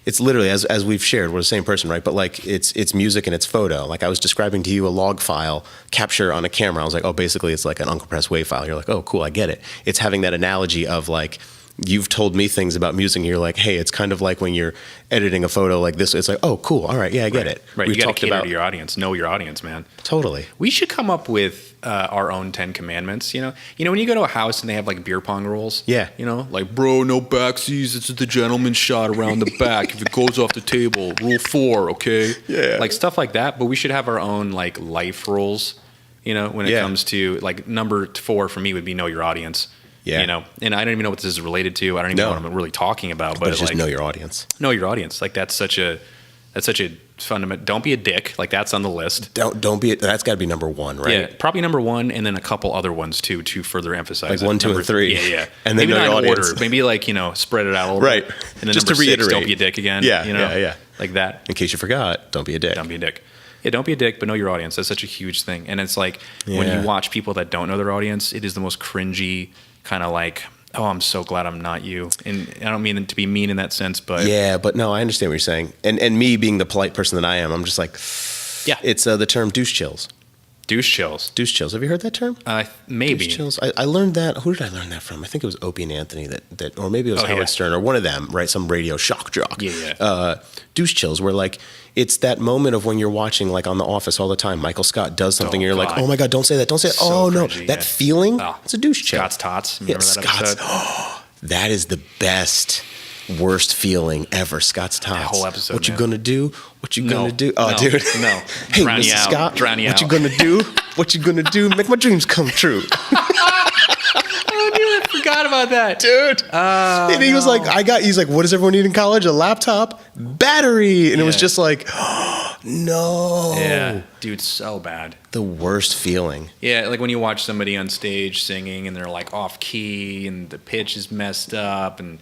it's literally, as we've shared, we're the same person, right? But like it's music and it's photo. Like I was describing to you a log file capture on a camera. I was like, oh, basically it's like an uncompressed WAV file. You're like, oh, cool, I get it. It's having that analogy of like, you've told me things about music and you're like, hey, it's kind of like when you're editing a photo like this. It's like, oh, cool. All right. Yeah, I get it. Right. You got to cater to your audience. Know your audience, man. Totally. We should come up with our own 10 commandments. You know, when you go to a house and they have like beer pong rules. Yeah. You know, like, bro, no backsies. It's the gentleman's shot around the back. If it goes off the table, rule 4. Okay. Yeah. Like stuff like that. But we should have our own like life rules. You know, when it comes to like number 4 for me would be know your audience. Yeah. You know, and I don't even know what this is related to. I don't even know what I'm really talking about. But it's just like, know your audience. Know your audience. Like that's such a fundamental. Don't be a dick. Like that's on the list. Don't be. That's got to be number 1, right? Yeah, probably number 1, and then a couple other ones too to further emphasize. Like 1, 2, and 3. Yeah. And then maybe know not your in audience. order. Maybe like spread it out a little right. bit. And then just number to reiterate, 6, don't be a dick again. Yeah. Yeah. Like that. In case you forgot, don't be a dick. Don't be a dick. Yeah, don't be a dick, but know your audience. That's such a huge thing. And it's like when you watch people that don't know their audience, it is the most cringy kind of like, oh, I'm so glad I'm not you. And I don't mean to be mean in that sense, but yeah, but no, I understand what you're saying. And me being the polite person that I am, I'm just like, it's the term douche chills. Douche chills. Douche chills. Have you heard that term? Maybe. Douche chills. I learned that. Who did I learn that from? I think it was Opie and Anthony that or maybe it was Howard Stern or one of them, right? Some radio shock jock. Yeah. Douche chills where like, it's that moment of when you're watching like on The Office all the time, Michael Scott does something, you're like, oh my God, don't say that. Don't say it. So oh no, cringy, that feeling, it's a douche chill. Scott's Tots. Remember that episode? That is the best, worst feeling ever. Scott's Tots. That whole episode. What you gonna do? What you gonna do? Oh, no, dude. No. Hey, Drown Mr. you out. Scott. Drown you what out. you gonna do? What you gonna do? Make my dreams come true. I forgot about that, dude. And he was like, he's like, what does everyone need in college? A laptop, battery, and it was just like, no. Yeah, dude, so bad. The worst feeling. Yeah, like when you watch somebody on stage singing and they're like off key and the pitch is messed up and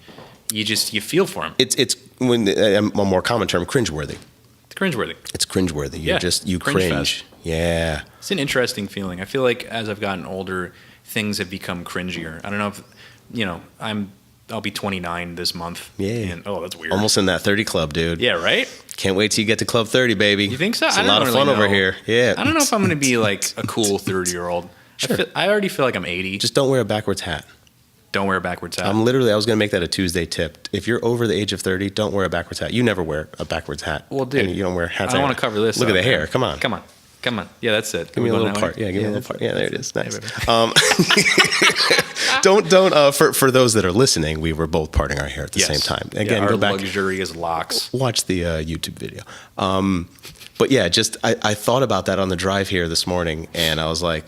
you feel for them. It's when a more common term, cringeworthy. It's cringeworthy. It's cringeworthy. You cringe. Yeah. It's an interesting feeling. I feel like as I've gotten older, things have become cringier. I don't know if, I'll be 29 this month. Yeah. And, that's weird. Almost in that 30 club, dude. Yeah, right? Can't wait till you get to Club 30, baby. You think so? It's a lot of fun over here. Yeah. I don't know if I'm going to be like a cool 30-year-old. Sure. I already feel like I'm 80. Just don't wear a backwards hat. Don't wear a backwards hat. I was going to make that a Tuesday tip. If you're over the age of 30, don't wear a backwards hat. You never wear a backwards hat. Well, dude. And you don't wear hats. I don't want to cover this. Look at the hair. Come on. Yeah, that's it. Give me a little part. Yeah, give me a little part. Yeah, there it is. Nice. Don't. For those that are listening, we were both parting our hair at the same time. Again, our go back. luxurious locks. Watch the YouTube video. But yeah, just I thought about that on the drive here this morning, and I was like,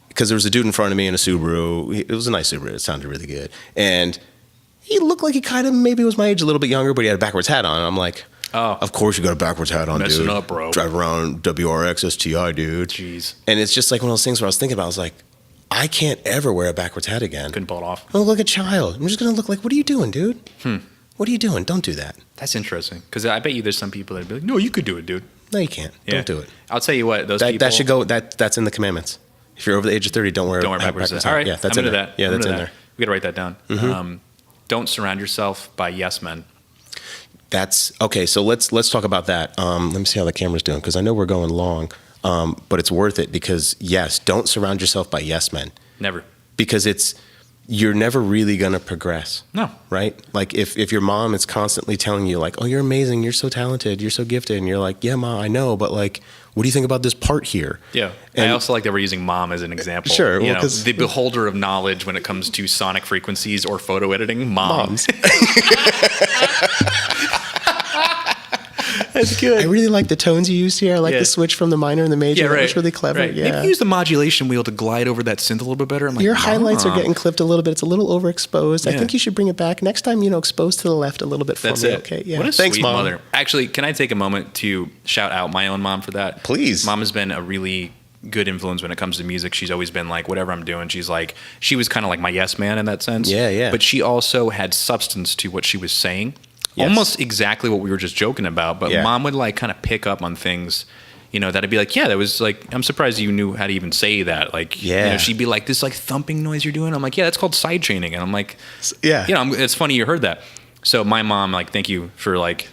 because there was a dude in front of me in a Subaru. It was a nice Subaru. It sounded really good, and he looked like he kind of maybe was my age, a little bit younger, but he had a backwards hat on. And I'm like, oh, of course you got a backwards hat on, messing dude. up, bro. Drive around WRX STI, dude. Jeez. And it's just like one of those things where I was thinking about. I was like, I can't ever wear a backwards hat again. Couldn't pull it off. I look like a child. I'm just gonna look like, what are you doing, dude? What are you doing? Don't do that. That's interesting, because I bet you there's some people that'd be like, no, you could do it, dude. No, you can't. Yeah. Don't do it. I'll tell you what, people. That should go. That's in the commandments. If you're over the age of 30, don't wear backwards hat. hat. All right, yeah, that's I'm in into there. that. Yeah, that's in there. We gotta write that down. Don't surround yourself by yes men. That's okay. So let's talk about that. Let me see how the camera's doing, because I know we're going long, but it's worth it, because yes, don't surround yourself by yes men. Never. Because you're never really gonna progress. No. Right? Like if your mom is constantly telling you like, oh, you're amazing, you're so talented, you're so gifted, and you're like, yeah, Ma, I know, but like, what do you think about this part here? Yeah. And I also like that we're using mom as an example. Sure. You Well, know, 'cause the beholder of knowledge when it comes to sonic frequencies or photo editing, moms. That's good. I really like the tones you used here. I like Yeah. the switch from the minor and the major. Yeah, right. That was really clever. Right. Yeah. Maybe use the modulation wheel to glide over that synth a little bit better. I'm like, Your highlights are Mom. getting clipped a little bit. It's a little overexposed. I Yeah. think you should bring it back. Next time, expose to the left a little bit for That's me. it. Okay. Yeah. What a Thanks, sweet Mom. mother. Actually, can I take a moment to shout out my own mom for that? Please. Mom has been a really good influence when it comes to music. She's always been like, whatever I'm doing, she was kind of like my yes man in that sense. Yeah, yeah. But she also had substance to what she was saying. Yes. Almost exactly what we were just joking about. But Yeah. Mom would like kind of pick up on things, that I'd be like, yeah, that was like, I'm surprised you knew how to even say that. Like, Yeah. she'd be like, this like thumping noise you're doing. I'm like, yeah, that's called side chaining. And I'm like, Yeah. it's funny you heard that. So my mom, like, thank you for like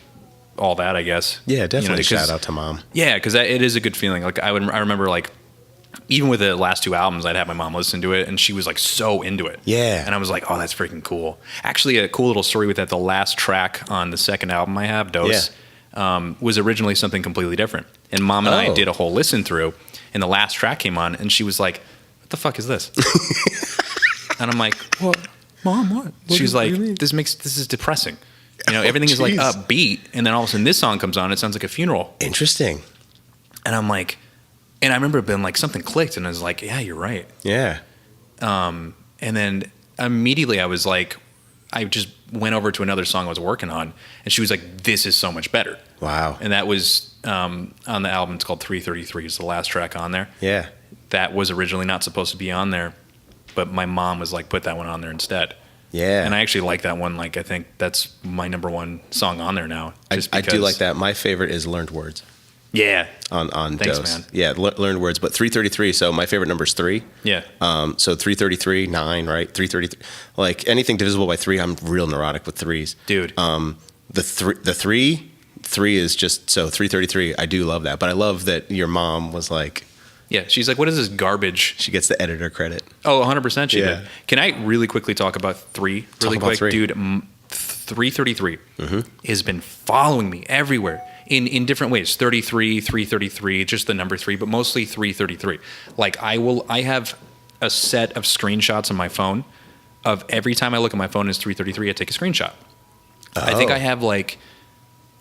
all that, I guess. Yeah, definitely 'cause- shout out to Mom. Yeah, because it is a good feeling. Like I remember like even with the last two albums, I'd have my mom listen to it, and she was like so into it. Yeah. And I was like, oh, that's freaking cool. Actually, a cool little story with that. The last track on the second album I have, Dose, was originally something completely different. And Mom and I Oh. did a whole listen through, and the last track came on, and she was like, what the fuck is this? And I'm like, what? Mom, what? She's what do like, you mean? this is depressing. Everything is like jeez. upbeat, and then all of a sudden this song comes on, it sounds like a funeral. Interesting. And I'm like, and I remember it being like something clicked, and I was like, yeah, you're right. Yeah. And then immediately I was like, I just went over to another song I was working on, and she was like, this is so much better. Wow. And that was on the album. It's called 333. It's the last track on there. Yeah. That was originally not supposed to be on there, but my mom was like, put that one on there instead. Yeah. And I actually like that one. Like, I think that's my number one song on there now. Just I do because- like that. My favorite is Learned Words Yeah. on Thanks, Dose. man. Yeah, Learned Words. But 333. So my favorite number is 3. Yeah. So 333, 9, right? 333. Like anything divisible by 3, I'm real neurotic with 3s. Dude. The 3 is just so 333. I do love that, but I love that your mom was like, Yeah. She's like, what is this garbage? she gets the editor credit. Oh, 100% she Yeah. did. Can I really quickly talk about 3 really about quick? 3. Dude, 333 has been following me everywhere in different ways. 33, 333, just the number 3, but mostly 333. Like I have a set of screenshots on my phone of every time I look at my phone is 333, I take a screenshot. I think Oh. I have like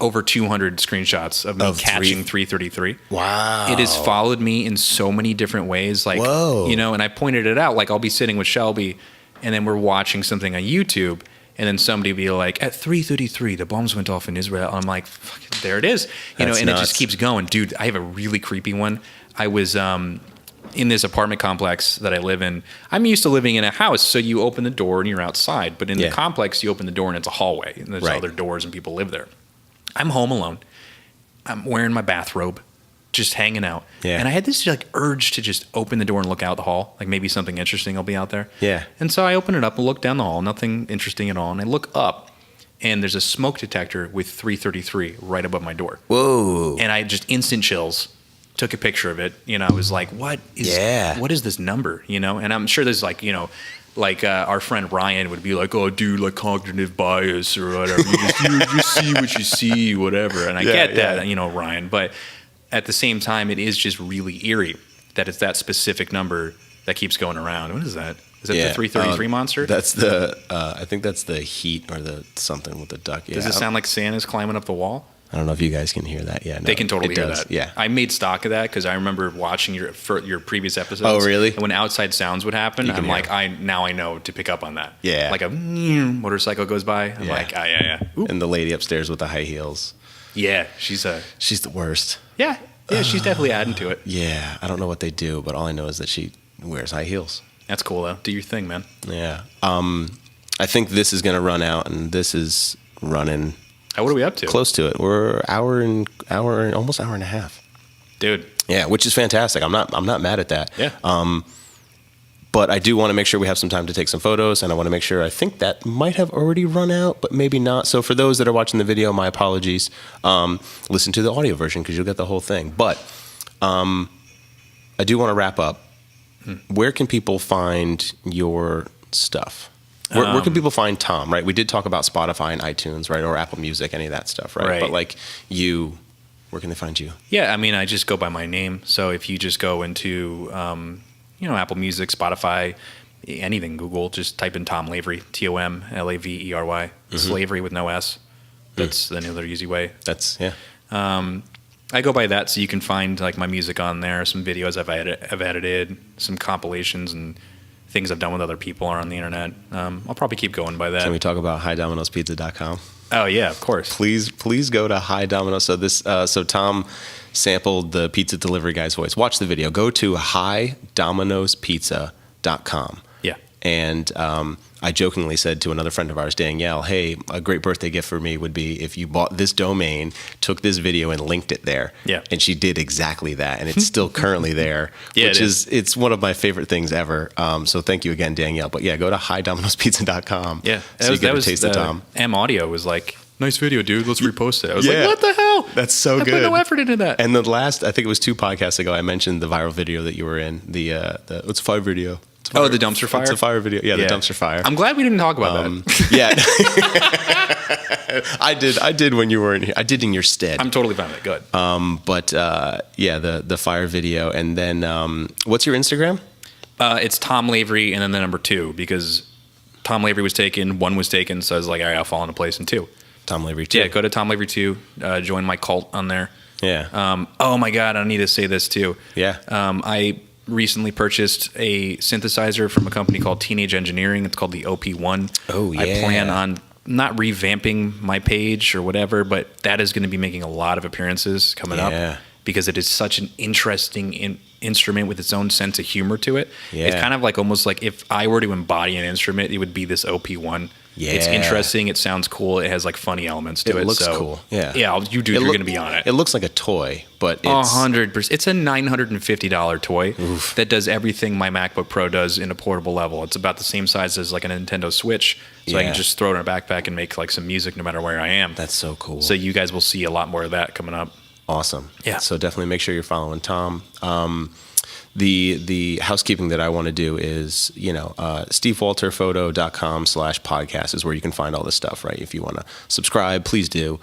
over 200 screenshots of me Of catching 333. Wow. It has followed me in so many different ways. Like, Whoa. and I pointed it out. Like, I'll be sitting with Shelby, and then we're watching something on YouTube, and then somebody be like, at 3:33, the bombs went off in Israel. I'm like, fuck, there it is. That's And nuts. it just keeps going. Dude, I have a really creepy one. I was in this apartment complex that I live in. I'm used to living in a house, so you open the door and you're outside. But in Yeah. the complex, you open the door and it's a hallway, and there's Right. other doors and people live there. I'm home alone. I'm wearing my bathrobe, just hanging out. Yeah. And I had this like urge to just open the door and look out the hall. Like maybe something interesting will be out there. Yeah. And so I open it up and look down the hall. Nothing interesting at all. And I look up, and there's a smoke detector with 333 right above my door. Whoa. And I just instant chills. Took a picture of it. I was like, what is this number? And I'm sure there's like, our friend Ryan would be like, oh, dude, like cognitive bias or whatever. You just see what you see, whatever. And I get that, Ryan. But at the same time, it is just really eerie that it's that specific number that keeps going around. What is that? Is that the 333 monster? That's the, I think that's the heat or the something with the duck. Yeah. Does it sound like Santa's climbing up the wall? I don't know if you guys can hear that. Yeah, no, They can totally it hear does. that. Yeah. I made stock of that because I remember watching your previous episodes. Oh, really? And when outside sounds would happen, You can I'm hear like, it. now I know to pick up on that. Yeah. Like a motorcycle goes by. I'm Yeah. like, yeah. Oop. And the lady upstairs with the high heels. Yeah, she's She's the worst. yeah, she's definitely adding to it. Yeah, I don't know what they do, but all I know is that she wears high heels. That's cool though. Do your thing, man. Yeah. I think this is going to run out, and this is running What are we up to? close to it. We're almost hour and a half. Dude. Yeah, which is fantastic. I'm not mad at that. Yeah. But I do want to make sure we have some time to take some photos, and I want to make sure, I think that might have already run out, but maybe not. So for those that are watching the video, my apologies. Listen to the audio version because you'll get the whole thing. But I do want to wrap up. Where can people find your stuff? Where can people find Tom, right? We did talk about Spotify and iTunes, right? Or Apple Music, any of that stuff, right? Right. But like you Where can they find you? Yeah, I mean, I just go by my name. So if you just go into, Apple Music, Spotify, anything, Google, just type in Tom Lavery, TomLavery, Slavery with no S. That's another easy way. I go by that, so you can find like my music on there, some videos I've edited, some compilations and things I've done with other people are on the internet. I'll probably keep going by that. Can we talk about HighDomino'sPizza.com? Oh yeah, of course. Please go to High Domino's. So Tom sampled the pizza delivery guy's voice. Watch the video. Go to HighDomino'sPizza.com. Yeah. And I jokingly said to another friend of ours, Danielle, hey, a great birthday gift for me would be if you bought this domain, took this video and linked it there. Yeah. And she did exactly that. And it's still currently there, yeah, which it's one of my favorite things ever. So thank you again, Danielle. But yeah, go to HighDomino'sPizza.com. Yeah. So you get a taste of Tom. M Audio was like, nice video, dude. Let's repost it. I was Yeah. like, what the hell? That's so good. I put no effort into that. And the last, I think it was 2 podcasts ago, I mentioned the viral video that you were in. It's a fire video. Oh, the dumpster fire? It's a fire video. Yeah, the dumpster fire. I'm glad we didn't talk about that. Yeah. I did when you were in here. I did in your stead. I'm totally fine with it. Good. The fire video. And then what's your Instagram? It's Tom Lavery and then the number 2 because Tom Lavery was taken, 1 was taken, so I was like, all right, I'll fall into place in 2. Tom Lavery 2. Yeah, go to Tom Lavery 2. Join my cult on there. Yeah. Oh my God, I need to say this too. Yeah. I recently purchased a synthesizer from a company called Teenage Engineering. It's called the OP1. Oh, yeah. I plan on not revamping my page or whatever, but that is going to be making a lot of appearances coming up because it is such an interesting instrument with its own sense of humor to it. Yeah. It's kind of like almost like if I were to embody an instrument, it would be this OP1. Yeah. It's interesting. It sounds cool. It has like funny elements to it. It looks cool. Yeah. Yeah, you're going to be on it. It looks like a toy, but it's 100%. It's a $950 toy that does everything my MacBook Pro does in a portable level. It's about the same size as like a Nintendo Switch, so I can just throw it in a backpack and make like some music no matter where I am. That's so cool. So you guys will see a lot more of that coming up. Awesome. Yeah. So definitely make sure you're following Tom. The housekeeping that I want to do is, stevewalterphoto.com/podcast is where you can find all this stuff, right? If you want to subscribe, please do.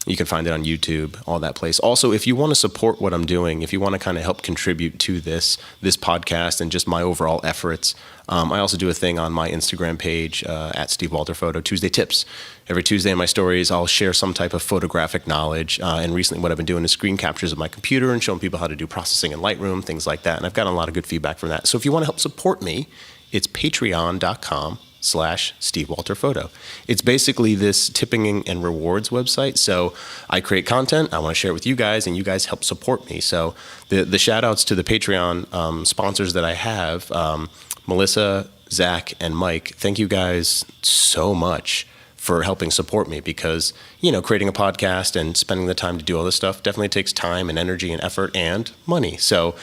You can find it on YouTube, all that place. Also, if you want to support what I'm doing, if you want to kind of help contribute to this podcast and just my overall efforts, I also do a thing on my Instagram page at Steve Walter Photo, Tuesday Tips. Every Tuesday in my stories, I'll share some type of photographic knowledge. And recently what I've been doing is screen captures of my computer and showing people how to do processing in Lightroom, things like that. And I've gotten a lot of good feedback from that. So if you want to help support me, it's patreon.com/Steve Walter Photo. It's basically this tipping and rewards website. So I create content, I want to share it with you guys, and you guys help support me. So the shout outs to the Patreon sponsors that I have, Melissa, Zach, and Mike, thank you guys so much for helping support me because, creating a podcast and spending the time to do all this stuff definitely takes time and energy and effort and money. So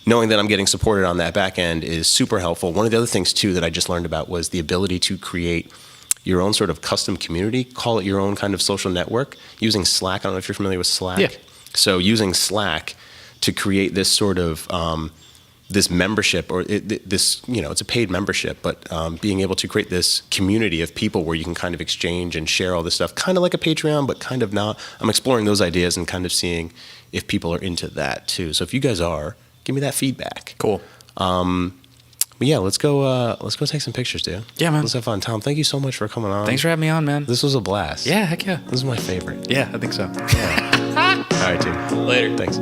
knowing that I'm getting supported on that back end is super helpful. One of the other things too that I just learned about was the ability to create your own sort of custom community, call it your own kind of social network using Slack. I don't know if you're familiar with Slack. Yeah. So using Slack to create this sort of this membership it's a paid membership, but being able to create this community of people where you can kind of exchange and share all this stuff, kind of like a Patreon, but kind of not. I'm exploring those ideas and kind of seeing if people are into that too. So if you guys are, give me that feedback. Cool. But yeah, let's go take some pictures, dude. Yeah, man. Let's have fun. Tom, thank you so much for coming on. Thanks for having me on, man. This was a blast. Yeah, heck yeah. This is my favorite. Yeah, I think so. Yeah. All right, dude. Later. Thanks.